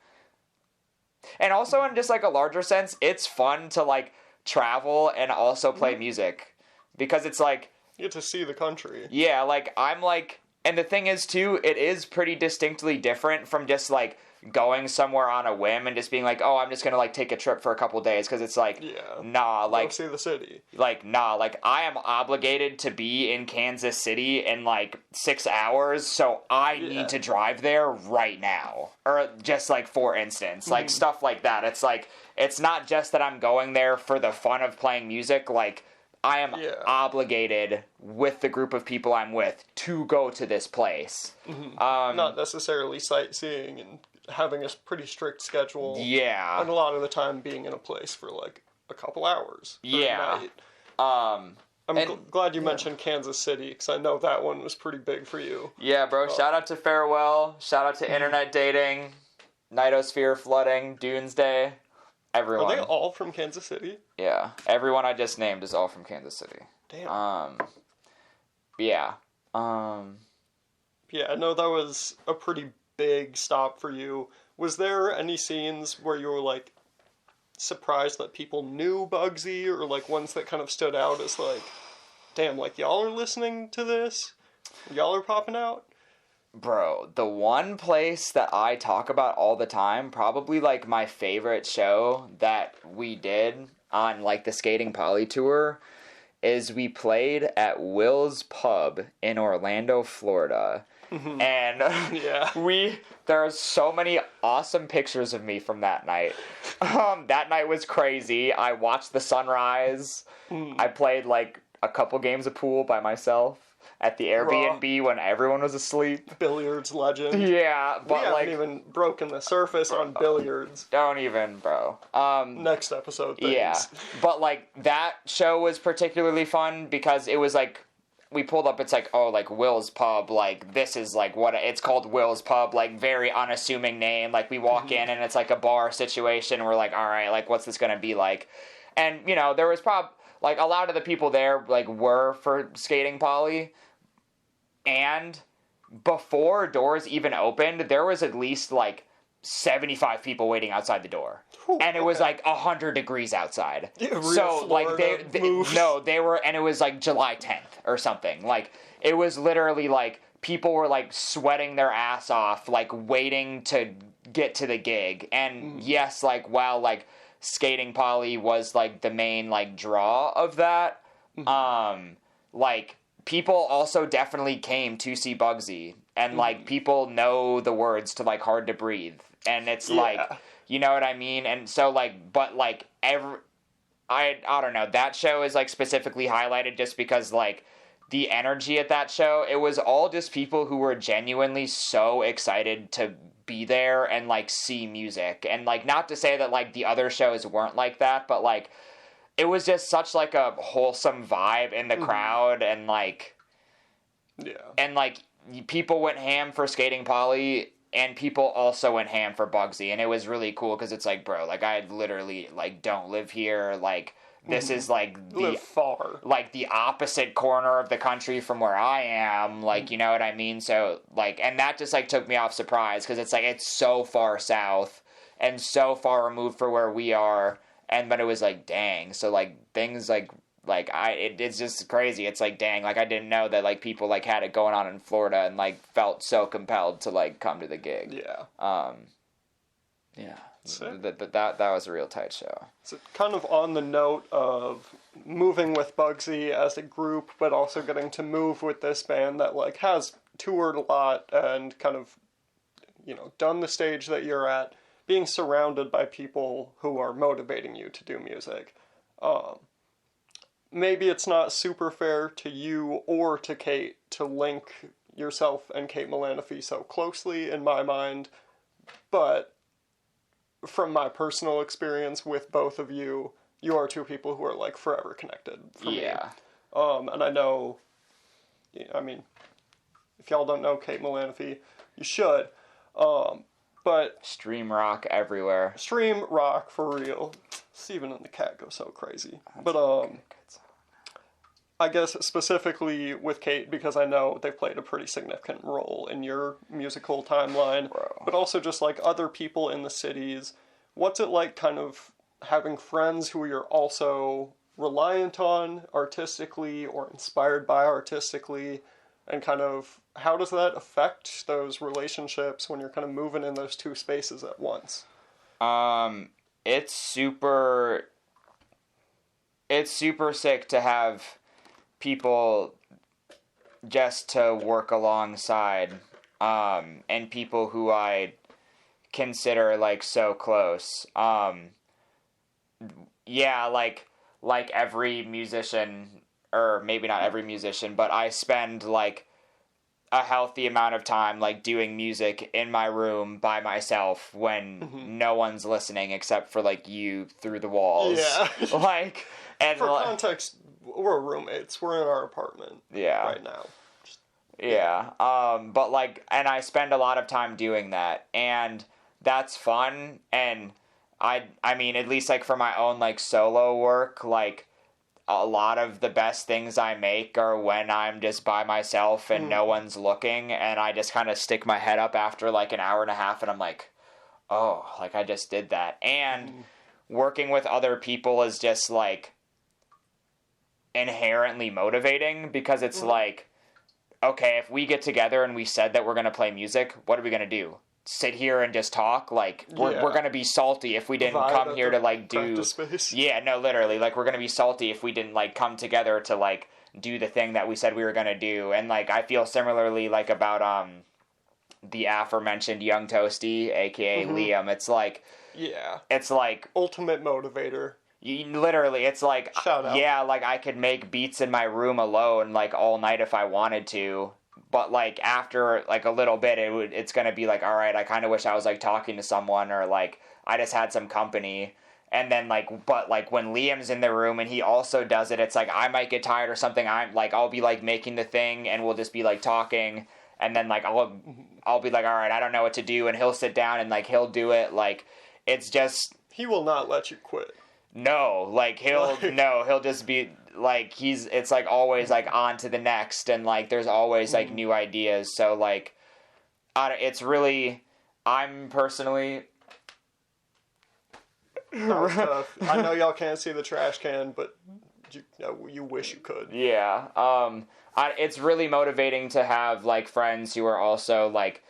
also in just like a larger sense, it's fun to like travel and also play music, because it's like you get to see the country. Yeah, like I'm like, and the thing is too, it is pretty distinctly different from just like going somewhere on a whim and just being like, oh, I'm just gonna like take a trip for a couple days, because it's like, nah, like go see the city. Like, nah, like I am obligated to be in Kansas City in like 6 hours, so I need to drive there right now. Or just like, for instance, like stuff like that. It's like, it's not just that I'm going there for the fun of playing music, like I am obligated with the group of people I'm with to go to this place. Not necessarily sightseeing and having a pretty strict schedule. Yeah. And a lot of the time being in a place for like a couple hours. Yeah. I'm glad you mentioned Kansas City, because I know that one was pretty big for you. Yeah, bro. Shout out to Farewell. Shout out to Internet Dating, Nightosphere Flooding, Doomsday. Everyone. Are they all from Kansas City? Yeah. Everyone I just named is all from Kansas City. Damn. Yeah. Yeah, I know that was a pretty big stop for you. Was there any scenes where you were like surprised that people knew Bugsy, or like ones that kind of stood out as like, damn, like y'all are listening to this? Y'all are popping out? Bro, the one place that I talk about all the time, probably like my favorite show that we did on like the Skating Poly tour, is we played at Will's Pub in Orlando, Florida. And there are so many awesome pictures of me from that night. That night was crazy. I watched the sunrise. I played like a couple games of pool by myself at the Airbnb when everyone was asleep. Billiards legend. Yeah, but we haven't even broken the surface on billiards. Don't even, bro. Next episode, thanks. Yeah, but like that show was particularly fun because it was like, we pulled up, it's like, oh, like Will's Pub, like this is like what it's called, Will's Pub, like very unassuming name. Like we walk in and it's like a bar situation. We're like, all right, like what's this gonna be like? And you know, there was like a lot of the people there like were for Skating Poly, and before doors even opened, there was at least like 75 people waiting outside the door. And it was like 100 degrees outside. So like they were, and it was like July 10th or something. Like it was literally like people were like sweating their ass off, like waiting to get to the gig. And yes, like while like Skating Poly was like the main like draw of that, like people also definitely came to see Bugsy, and like people know the words to like Hard to Breathe, and it's like, you know what I mean? And so like, but like I don't know, that show is like specifically highlighted just because like the energy at that show, it was all just people who were genuinely so excited to be there and like see music. And like, not to say that like the other shows weren't like that, but like it was just such like a wholesome vibe in the crowd, and like and like people went ham for Skating Poly, and people also went ham for Bugsy, and it was really cool because it's like, bro, like I literally like don't live here, like this is like the opposite corner of the country from where I am, like, you know what I mean? So like, and that just like took me off surprise, because it's like it's so far south and so far removed from where we are, but it was like, dang, so like things like it's just crazy. It's like, dang, like I didn't know that like people like had it going on in Florida and like felt so compelled to like come to the gig. That was a real tight show. So kind of on the note of moving with Bugsy as a group, but also getting to move with this band that like has toured a lot and kind of, you know, done the stage that you're at, being surrounded by people who are motivating you to do music. Maybe it's not super fair to you or to Kate to link yourself and Kate Milanofi so closely in my mind, but from my personal experience with both of you, you are two people who are like forever connected for me. And I know, I mean, if y'all don't know Kate Milanofi, you should. But stream rock everywhere. Stream rock for real. Steven and the Cat go so crazy. That's But a good song. I guess specifically with Kate, because I know they've played a pretty significant role in your musical timeline, Bro. but also just like other people in the cities. What's it like kind of having friends who you're also reliant on artistically or inspired by artistically, and kind of how does that affect those relationships when you're kind of moving in those two spaces at once? It's super sick to have people just to work alongside, and people who I consider like so close. Yeah, like every musician, or maybe not every musician, but I spend like a healthy amount of time like doing music in my room by myself when no one's listening except for like you through the walls. Yeah. Like, and For context, we're roommates. We're in our apartment right now. Yeah. But like, and I spend a lot of time doing that, and that's fun. And I mean, at least like for my own like solo work, like a lot of the best things I make are when I'm just by myself and no one's looking, and I just kind of stick my head up after like an hour and a half, and I'm like, oh, like I just did that. And working with other people is just like inherently motivating, because it's like, okay, if we get together and we said that we're going to play music, what are we going to do? Sit here and just talk? Like, we're going to be salty if we didn't come here to like do space. Yeah, no, literally, like we're going to be salty if we didn't like come together to like do the thing that we said we were going to do. And like I feel similarly like about the aforementioned Young Toasty, aka Liam. It's like, it's like ultimate motivator. Literally, it's like, shout out. Yeah, like I could make beats in my room alone like all night if I wanted to, but like after like a little bit it's gonna be like, all right, I kind of wish I was like talking to someone, or like I just had some company. And then like, but like when Liam's in the room and he also does it, it's like I might get tired or something. I'll be like making the thing and we'll just be like talking, and then like I'll be like, all right, I don't know what to do, and he'll sit down and like he'll do it. Like, it's just, he will not let you quit. No, like he'll just be like, it's like always like on to the next, and like there's always like new ideas. So like, it's really, I'm personally. That was tough. I know y'all can't see the trash can, but you wish you could. Yeah. It's really motivating to have like friends who are also like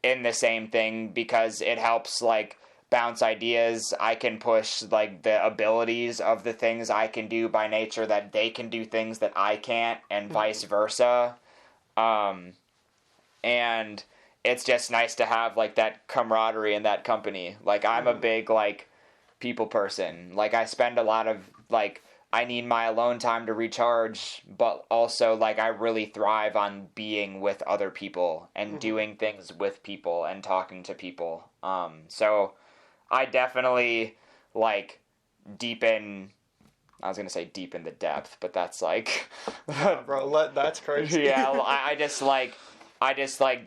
in the same thing, because it helps like bounce ideas. I can push like the abilities of the things I can do by nature, that they can do things that I can't, and vice versa. And it's just nice to have like that camaraderie and that company. Like, I'm a big like people person. Like, I spend a lot of like, I need my alone time to recharge, but also like I really thrive on being with other people and doing things with people and talking to people. So I definitely like deepen. I was gonna say deepen the depth, but that's like, bro, that's crazy. Yeah, I just like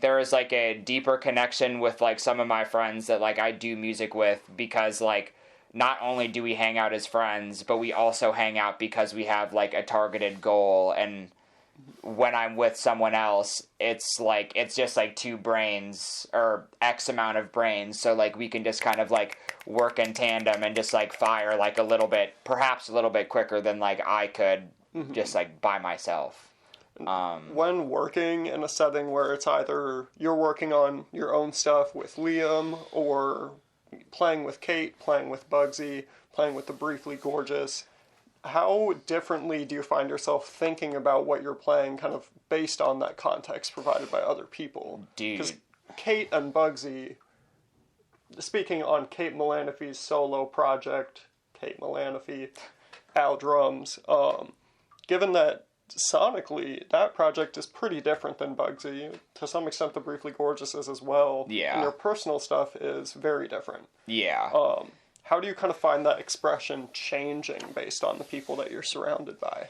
there is like a deeper connection with like some of my friends that like I do music with, because like not only do we hang out as friends, but we also hang out because we have like a targeted goal. And when I'm with someone else, it's just like two brains or X amount of brains. So like we can just kind of like work in tandem and just like fire like perhaps a little bit quicker than like I could just like by myself. When working in a setting where it's either you're working on your own stuff with Liam, or playing with Kate, playing with Bugsy, playing with the Briefly Gorgeous, how differently do you find yourself thinking about what you're playing, kind of based on that context provided by other people? Dude. Because Kate and Bugsy, speaking on Kate Melaniphy's solo project, Kate Melaniphy, Al Drums, given that sonically that project is pretty different than Bugsy, to some extent the Briefly Gorgeous is as well, and your personal stuff is very different. Yeah. How do you kind of find that expression changing based on the people that you're surrounded by?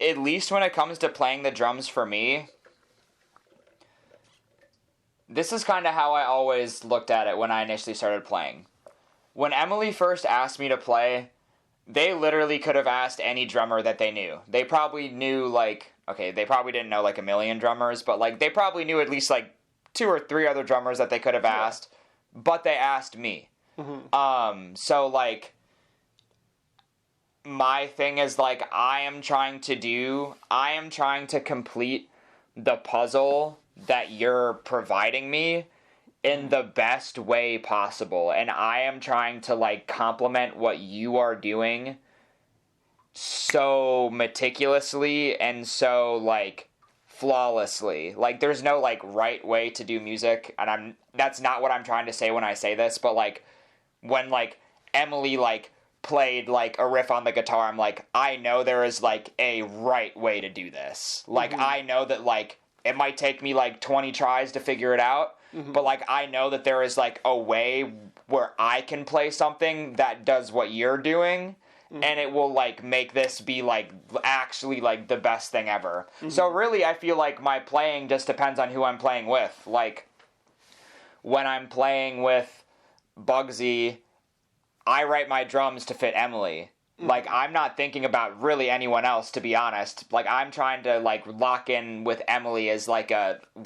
At least when it comes to playing the drums for me, this is kind of how I always looked at it when I initially started playing. When Emily first asked me to play, they literally could have asked any drummer that they knew. They probably knew, like, okay, they probably didn't know, like, a million drummers, but, like, they probably knew at least, like, 2 or 3 other drummers that they could have asked, but they asked me. So, like, my thing is, like, I am trying to complete the puzzle that you're providing me in the best way possible, and I am trying to, like, complement what you are doing so meticulously and so, like, flawlessly. Like, there's no, like, right way to do music, and that's not what I'm trying to say when I say this, but, like, when, like, Emily, like, played, like, a riff on the guitar, I'm like, I know there is, like, a right way to do this. Like, I know that, like, it might take me, like, 20 tries to figure it out, but, like, I know that there is, like, a way where I can play something that does what you're doing, and it will, like, make this be, like, actually, like, the best thing ever. So, really, I feel like my playing just depends on who I'm playing with. Like, when I'm playing with Bugsy, I write my drums to fit Emily. Like, I'm not thinking about really anyone else, to be honest. Like, I'm trying to, like, lock in with Emily as, like,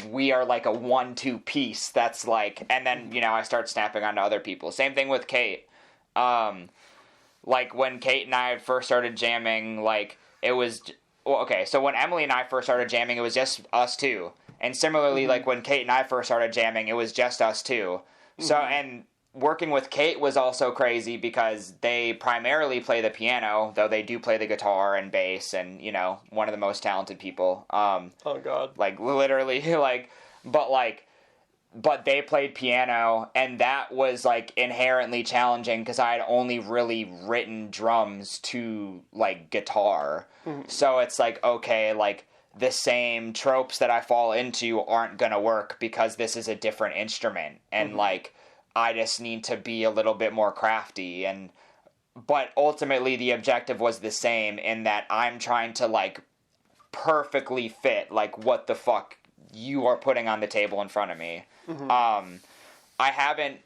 we are, like, a 1-2 piece that's, like, and then, you know, I start snapping onto other people. Same thing with Kate. Like, when Kate and I first started jamming, like, it was, well, okay, so when Emily and I first started jamming, it was just us two. And similarly, like, when Kate and I first started jamming, it was just us two. So, and working with Kate was also crazy because they primarily play the piano, though they do play the guitar and bass, and, you know, one of the most talented people. Oh, God. Like, literally, like, but they played piano, and that was, like, inherently challenging because I had only really written drums to, like, guitar. So it's like, okay, like, the same tropes that I fall into aren't gonna work because this is a different instrument, and, like, I just need to be a little bit more crafty, but ultimately the objective was the same in that I'm trying to, like, perfectly fit, like, what the fuck you are putting on the table in front of me. I haven't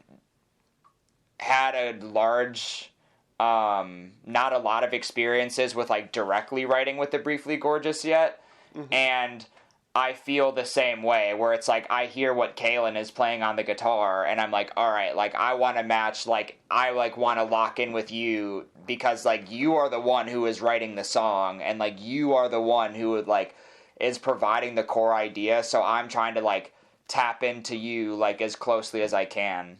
had a large, not a lot of experiences with, like, directly writing with the Briefly Gorgeous yet, and I feel the same way, where it's like, I hear what Kaylin is playing on the guitar, and I'm like, alright, like, I want to match, like, I, like, want to lock in with you, because, like, you are the one who is writing the song, and, like, you are the one who would, like, is providing the core idea, so I'm trying to, like, tap into you, like, as closely as I can.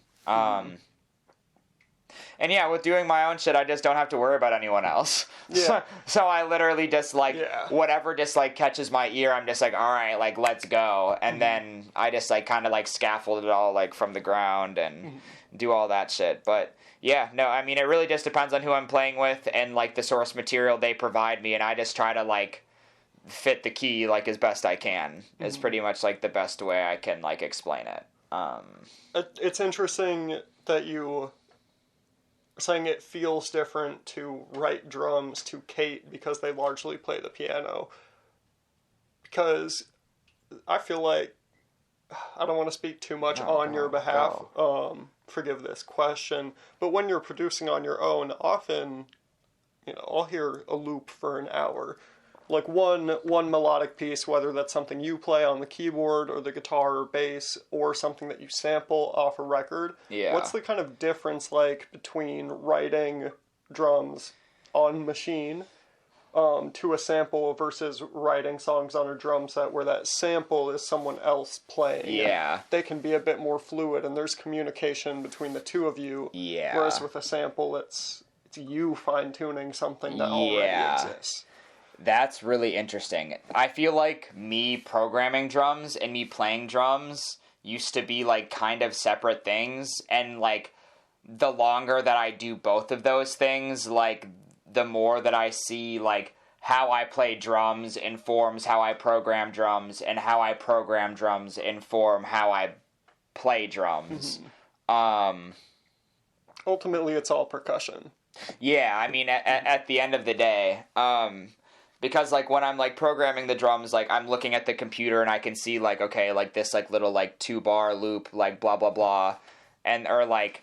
And yeah, with doing my own shit, I just don't have to worry about anyone else. Yeah. So I literally just, like, whatever just, like, catches my ear, I'm just like, alright, like, let's go. And then I just, like, kind of, like, scaffold it all, like, from the ground and do all that shit. But yeah, no, I mean, it really just depends on who I'm playing with and, like, the source material they provide me, and I just try to, like, fit the key, like, as best I can. Is pretty much, like, the best way I can, like, explain it. It's interesting that you saying it feels different to write drums to Kate because they largely play the piano. Because I feel like, I don't want to speak too much on your behalf, forgive this question, but when you're producing on your own, often, you know, I'll hear a loop for an hour. Like one melodic piece, whether that's something you play on the keyboard or the guitar or bass, or something that you sample off a record. Yeah. What's the kind of difference like between writing drums on machine to a sample versus writing songs on a drum set where that sample is someone else playing? Yeah. They can be a bit more fluid and there's communication between the two of you. Yeah. Whereas with a sample, it's you fine-tuning something that already exists. That's really interesting. I feel like me programming drums and me playing drums used to be, like, kind of separate things, and, like, the longer that I do both of those things, like, the more that I see, like, how I play drums informs how I program drums, and how I program drums inform how I play drums. Ultimately, it's all percussion. Yeah, I mean, at the end of the day, because like when I'm like programming the drums, like I'm looking at the computer and I can see like, okay, like this like little like 2-bar loop, like blah blah blah, and or like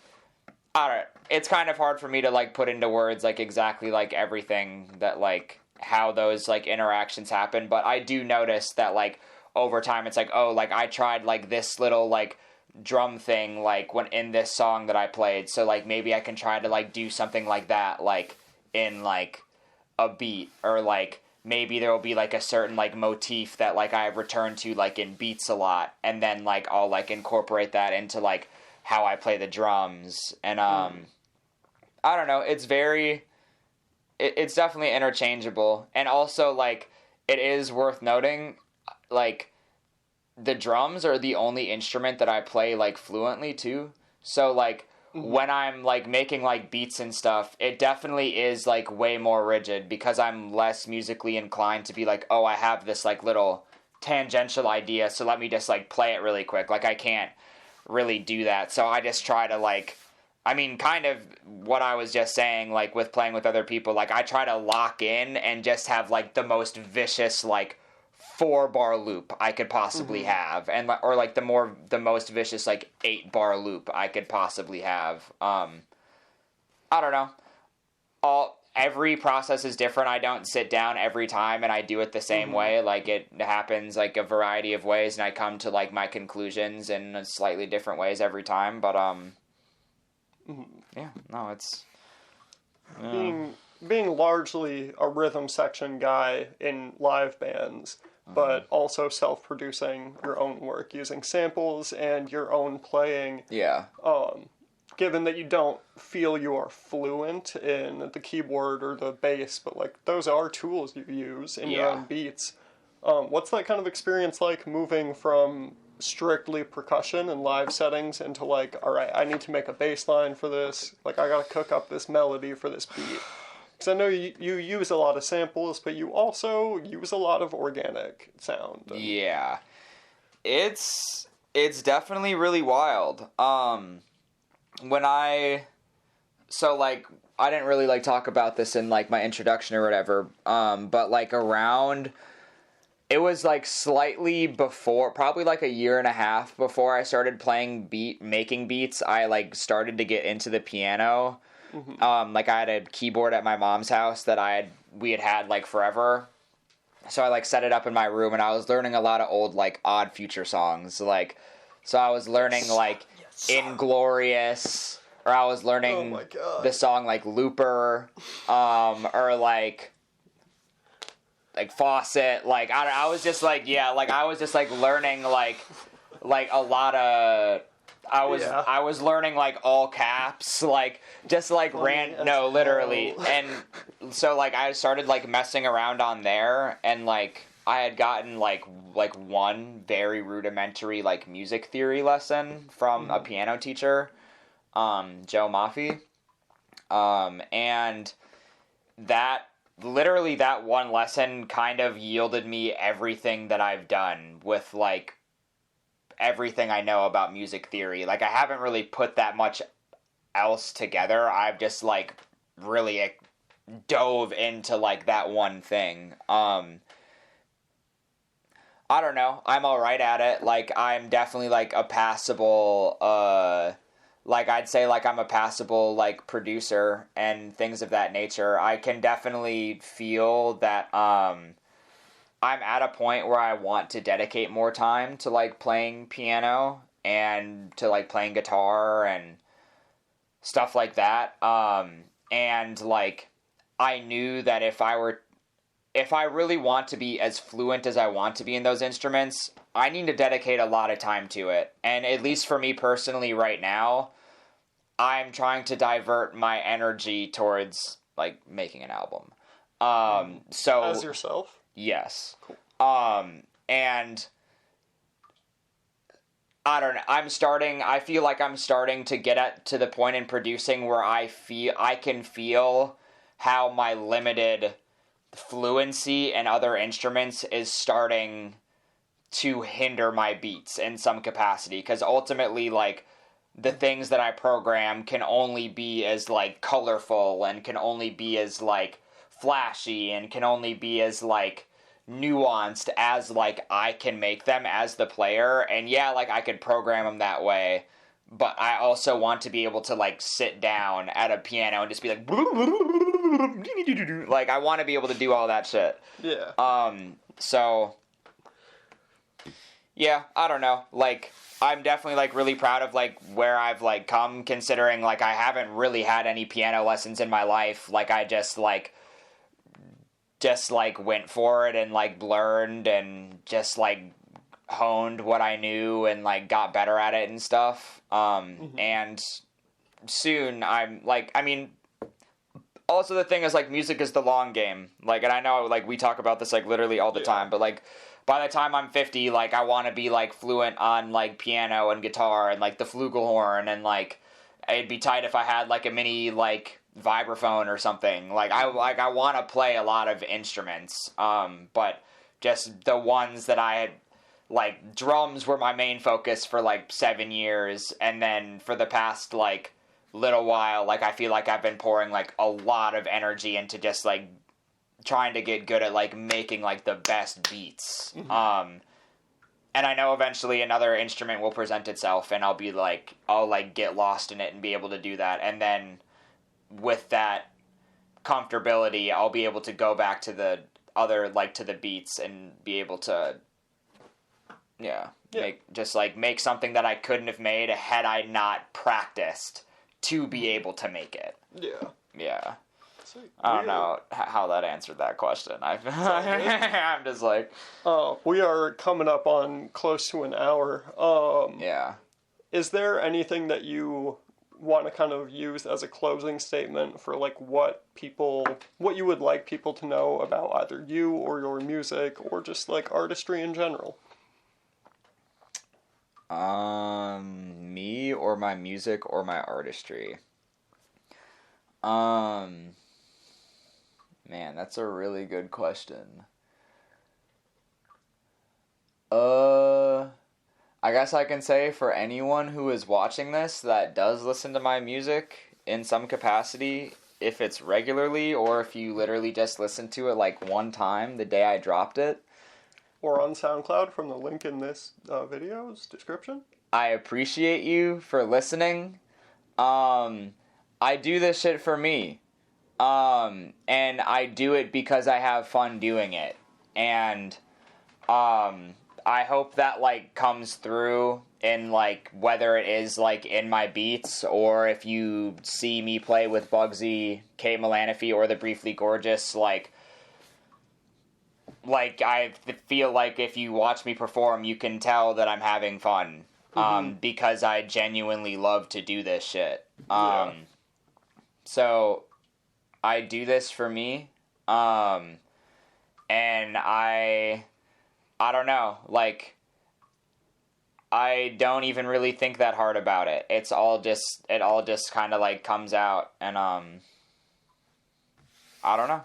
I don't. It's kind of hard for me to like put into words like exactly like everything that like how those like interactions happen, but I do notice that like over time it's like, oh, like I tried like this little like drum thing like when in this song that I played, so like maybe I can try to like do something like that like in like a beat, or like maybe there will be like a certain like motif that like I return to like in beats a lot, and then like I'll like incorporate that into like how I play the drums. And I don't know, it's very it's definitely interchangeable. And also like it is worth noting like the drums are the only instrument that I play like fluently too. So like when I'm like making like beats and stuff, it definitely is like way more rigid because I'm less musically inclined to be like, oh, I have this like little tangential idea, so let me just like play it really quick. Like I can't really do that. So I just try to like, I mean, kind of what I was just saying, like with playing with other people, like I try to lock in and just have like the most vicious like 4-bar loop I could possibly have, and or like the most vicious like 8-bar loop I could possibly have. I don't know. Every process is different. I don't sit down every time and I do it the same way. Like it happens like a variety of ways, and I come to like my conclusions in slightly different ways every time. But yeah, no, it's being largely a rhythm section guy in live bands, but also self-producing your own work using samples and your own playing. Yeah. Given that you don't feel you are fluent in the keyboard or the bass, but like those are tools you use in your own beats. What's that kind of experience like, moving from strictly percussion and live settings into like, all right, I need to make a bass line for this. Like I gotta cook up this melody for this beat. Because I know you use a lot of samples, but you also use a lot of organic sound. Yeah. It's definitely really wild. So like I didn't really like talk about this in like my introduction or whatever, but like around, it was like slightly before, probably like a year and a half before I started making beats, I like started to get into the piano. Like I had a keyboard at my mom's house that we had like forever. So I like set it up in my room, and I was learning a lot of old like Odd Future songs. Like, so I was learning like Inglorious, or I was learning the song like Looper, or like Faucet. Like I was just like, yeah, like I was just like learning like a lot of. I was learning like all caps, like just like literally. And so like I started like messing around on there, and like I had gotten like one very rudimentary like music theory lesson from a piano teacher, Joe Maffei. And that one lesson kind of yielded me everything that I've done with like everything I know about music theory. Like I haven't really put that much else together. I've just like really dove into like that one thing. I don't know. I'm all right at it. Like I'm definitely like a passable like I'd say like I'm a passable like producer and things of that nature. I can definitely feel that I'm at a point where I want to dedicate more time to like playing piano and to like playing guitar and stuff like that. And like I knew that if I really want to be as fluent as I want to be in those instruments, I need to dedicate a lot of time to it. And at least for me personally right now, I'm trying to divert my energy towards like making an album. So as yourself? Yes. Cool. And I don't know. I feel like I'm starting to get to the point in producing where I can feel how my limited fluency in other instruments is starting to hinder my beats in some capacity. Because ultimately, like, the things that I program can only be as, like, colorful and can only be as, like, flashy and can only be as, like, nuanced as, like, I can make them as the player. And yeah, like, I could program them that way, but I also want to be able to, like, sit down at a piano and just be like, like, I want to be able to do all that shit. Yeah. So, yeah, I don't know. Like, I'm definitely, like, really proud of, like, where I've, like, come, considering, like, I haven't really had any piano lessons in my life. Like, I just went for it and, like, learned and just, like, honed what I knew and, like, got better at it and stuff. And soon I'm, like, I mean, also the thing is, like, music is the long game. Like, and I know, like, we talk about this, like, literally all the time, but, like, by the time I'm 50, like, I want to be, like, fluent on, like, piano and guitar and, like, the flugelhorn, and, like, it'd be tight if I had, like, a mini, like, vibraphone or something. Like, I want to play a lot of instruments, but just the ones that I had, like, drums were my main focus for, like, 7 years, and then for the past, like, little while, like, I feel like I've been pouring, like, a lot of energy into just, like, trying to get good at, like, making, like, the best beats. And I know eventually another instrument will present itself, and I'll, like, get lost in it and be able to do that. And then with that comfortability, I'll be able to go back to the other, like, to the beats and be able to, make something that I couldn't have made had I not practiced to be able to make it. Yeah. Yeah. I don't know how that answered that question. I'm just like... we are coming up on close to an hour. Yeah. Is there anything that you want to kind of use as a closing statement for, like, what you would like people to know about either you or your music or just, like, artistry in general? Me or my music or my artistry? Man, that's a really good question. I guess I can say for anyone who is watching this that does listen to my music in some capacity, if it's regularly or if you literally just listen to it, like, one time the day I dropped it. Or on SoundCloud from the link in this video's description. I appreciate you for listening. I do this shit for me. And I do it because I have fun doing it. And, I hope that, like, comes through in, like, whether it is, like, in my beats, or if you see me play with Bugsy, Kate Melaniphy, or the Briefly Gorgeous, like, I feel like if you watch me perform, you can tell that I'm having fun. Because I genuinely love to do this shit. So... I do this for me, and I don't know, like, I don't even really think that hard about it. It all just kind of, like, comes out, and, I don't know.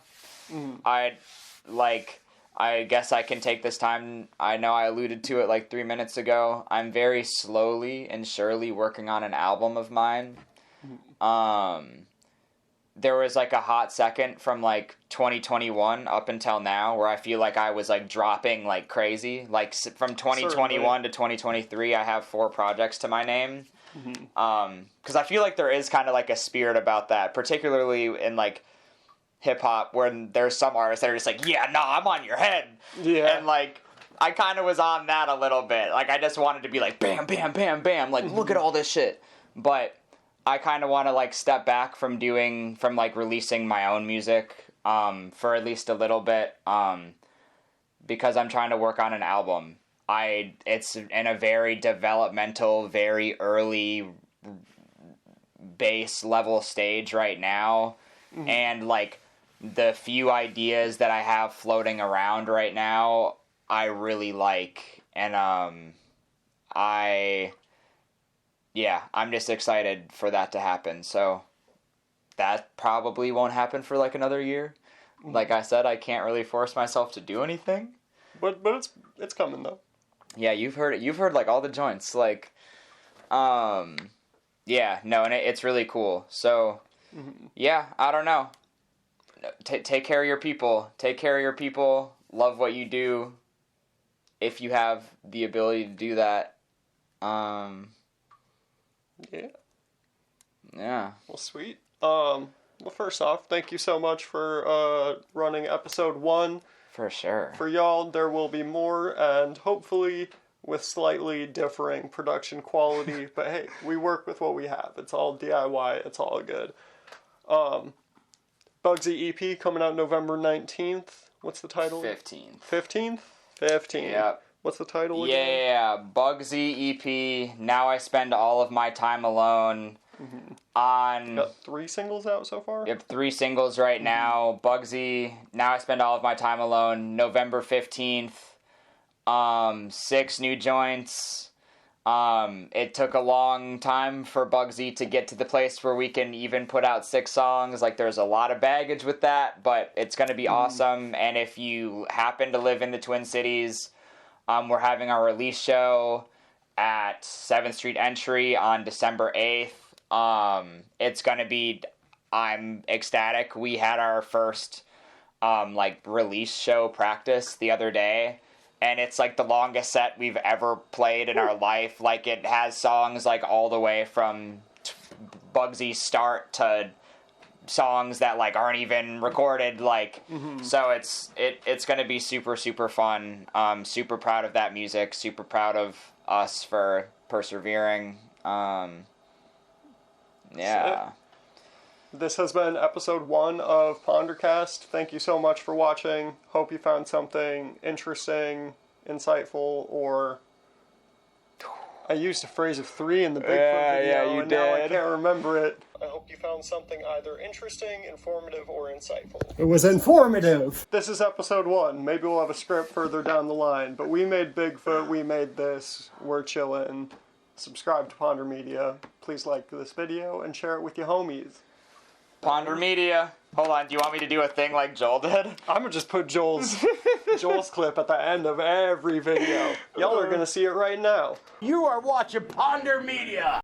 I guess I can take this time. I know I alluded to it, like, 3 minutes ago. I'm very slowly and surely working on an album of mine. There was, like, a hot second from, like, 2021 up until now where I feel like I was, like, dropping like crazy. Like, from 2021 to 2023, I have 4 projects to my name. Because I feel like there is kind of, like, a spirit about that, particularly in, like, hip-hop, where there's some artists that are just like, yeah, nah, I'm on your head. Yeah. And, like, I kind of was on that a little bit. Like, I just wanted to be like, bam, bam, bam, bam, like, look at all this shit. But... I kind of want to, like, step back from releasing my own music, for at least a little bit, because I'm trying to work on an album. It's in a very developmental, very early base level stage right now, and, like, the few ideas that I have floating around right now, I really like, and, I'm just excited for that to happen. So that probably won't happen for, like, another year. Like I said, I can't really force myself to do anything. But it's coming, though. Yeah, you've heard it. You've heard, like, all the joints. Like, and it's really cool. So, yeah, I don't know. take care of your people. Take care of your people. Love what you do. If you have the ability to do that. Yeah. Yeah. Well, sweet. Well, first off, thank you so much for running episode 1. For sure. For y'all, there will be more, and hopefully with slightly differing production quality. But hey, we work with what we have. It's all DIY. It's all good. Bugsy EP coming out November 19th. What's the title? 15th. 15th? 15. Yep. What's the title again? Yeah, Bugsy EP. Now I spend all of my time alone. On got 3 singles out so far? Yep, 3 singles right now. Bugsy, Now I Spend All of My Time Alone, November 15th. 6 new joints. It took a long time for Bugsy to get to the place where we can even put out 6 songs. Like, there's a lot of baggage with that, but it's going to be awesome. And if you happen to live in the Twin Cities, we're having our release show at 7th Street Entry on December 8th. It's gonna be, I'm ecstatic. We had our first, release show practice the other day, and it's, like, the longest set we've ever played in our life. Like, it has songs, like, all the way from Bugsy's start to songs that, like, aren't even recorded, like, so it's gonna be super, super fun. Super proud of that music, super proud of us for persevering. Yeah. This has been episode 1 of PonderCast. Thank you so much for watching. Hope you found something interesting, insightful, or... I used a phrase of 3 in the Bigfoot video, and now I can't remember it. I hope you found something either interesting, informative, or insightful. It was informative! This is episode 1. Maybe we'll have a script further down the line, but we made Bigfoot, we made this, we're chillin'. Subscribe to Ponder Media. Please like this video and share it with your homies. Ponder Media. Hold on, do you want me to do a thing like Joel did? I'm gonna just put Joel's clip at the end of every video. Y'all are gonna see it right now. You are watching Ponder Media.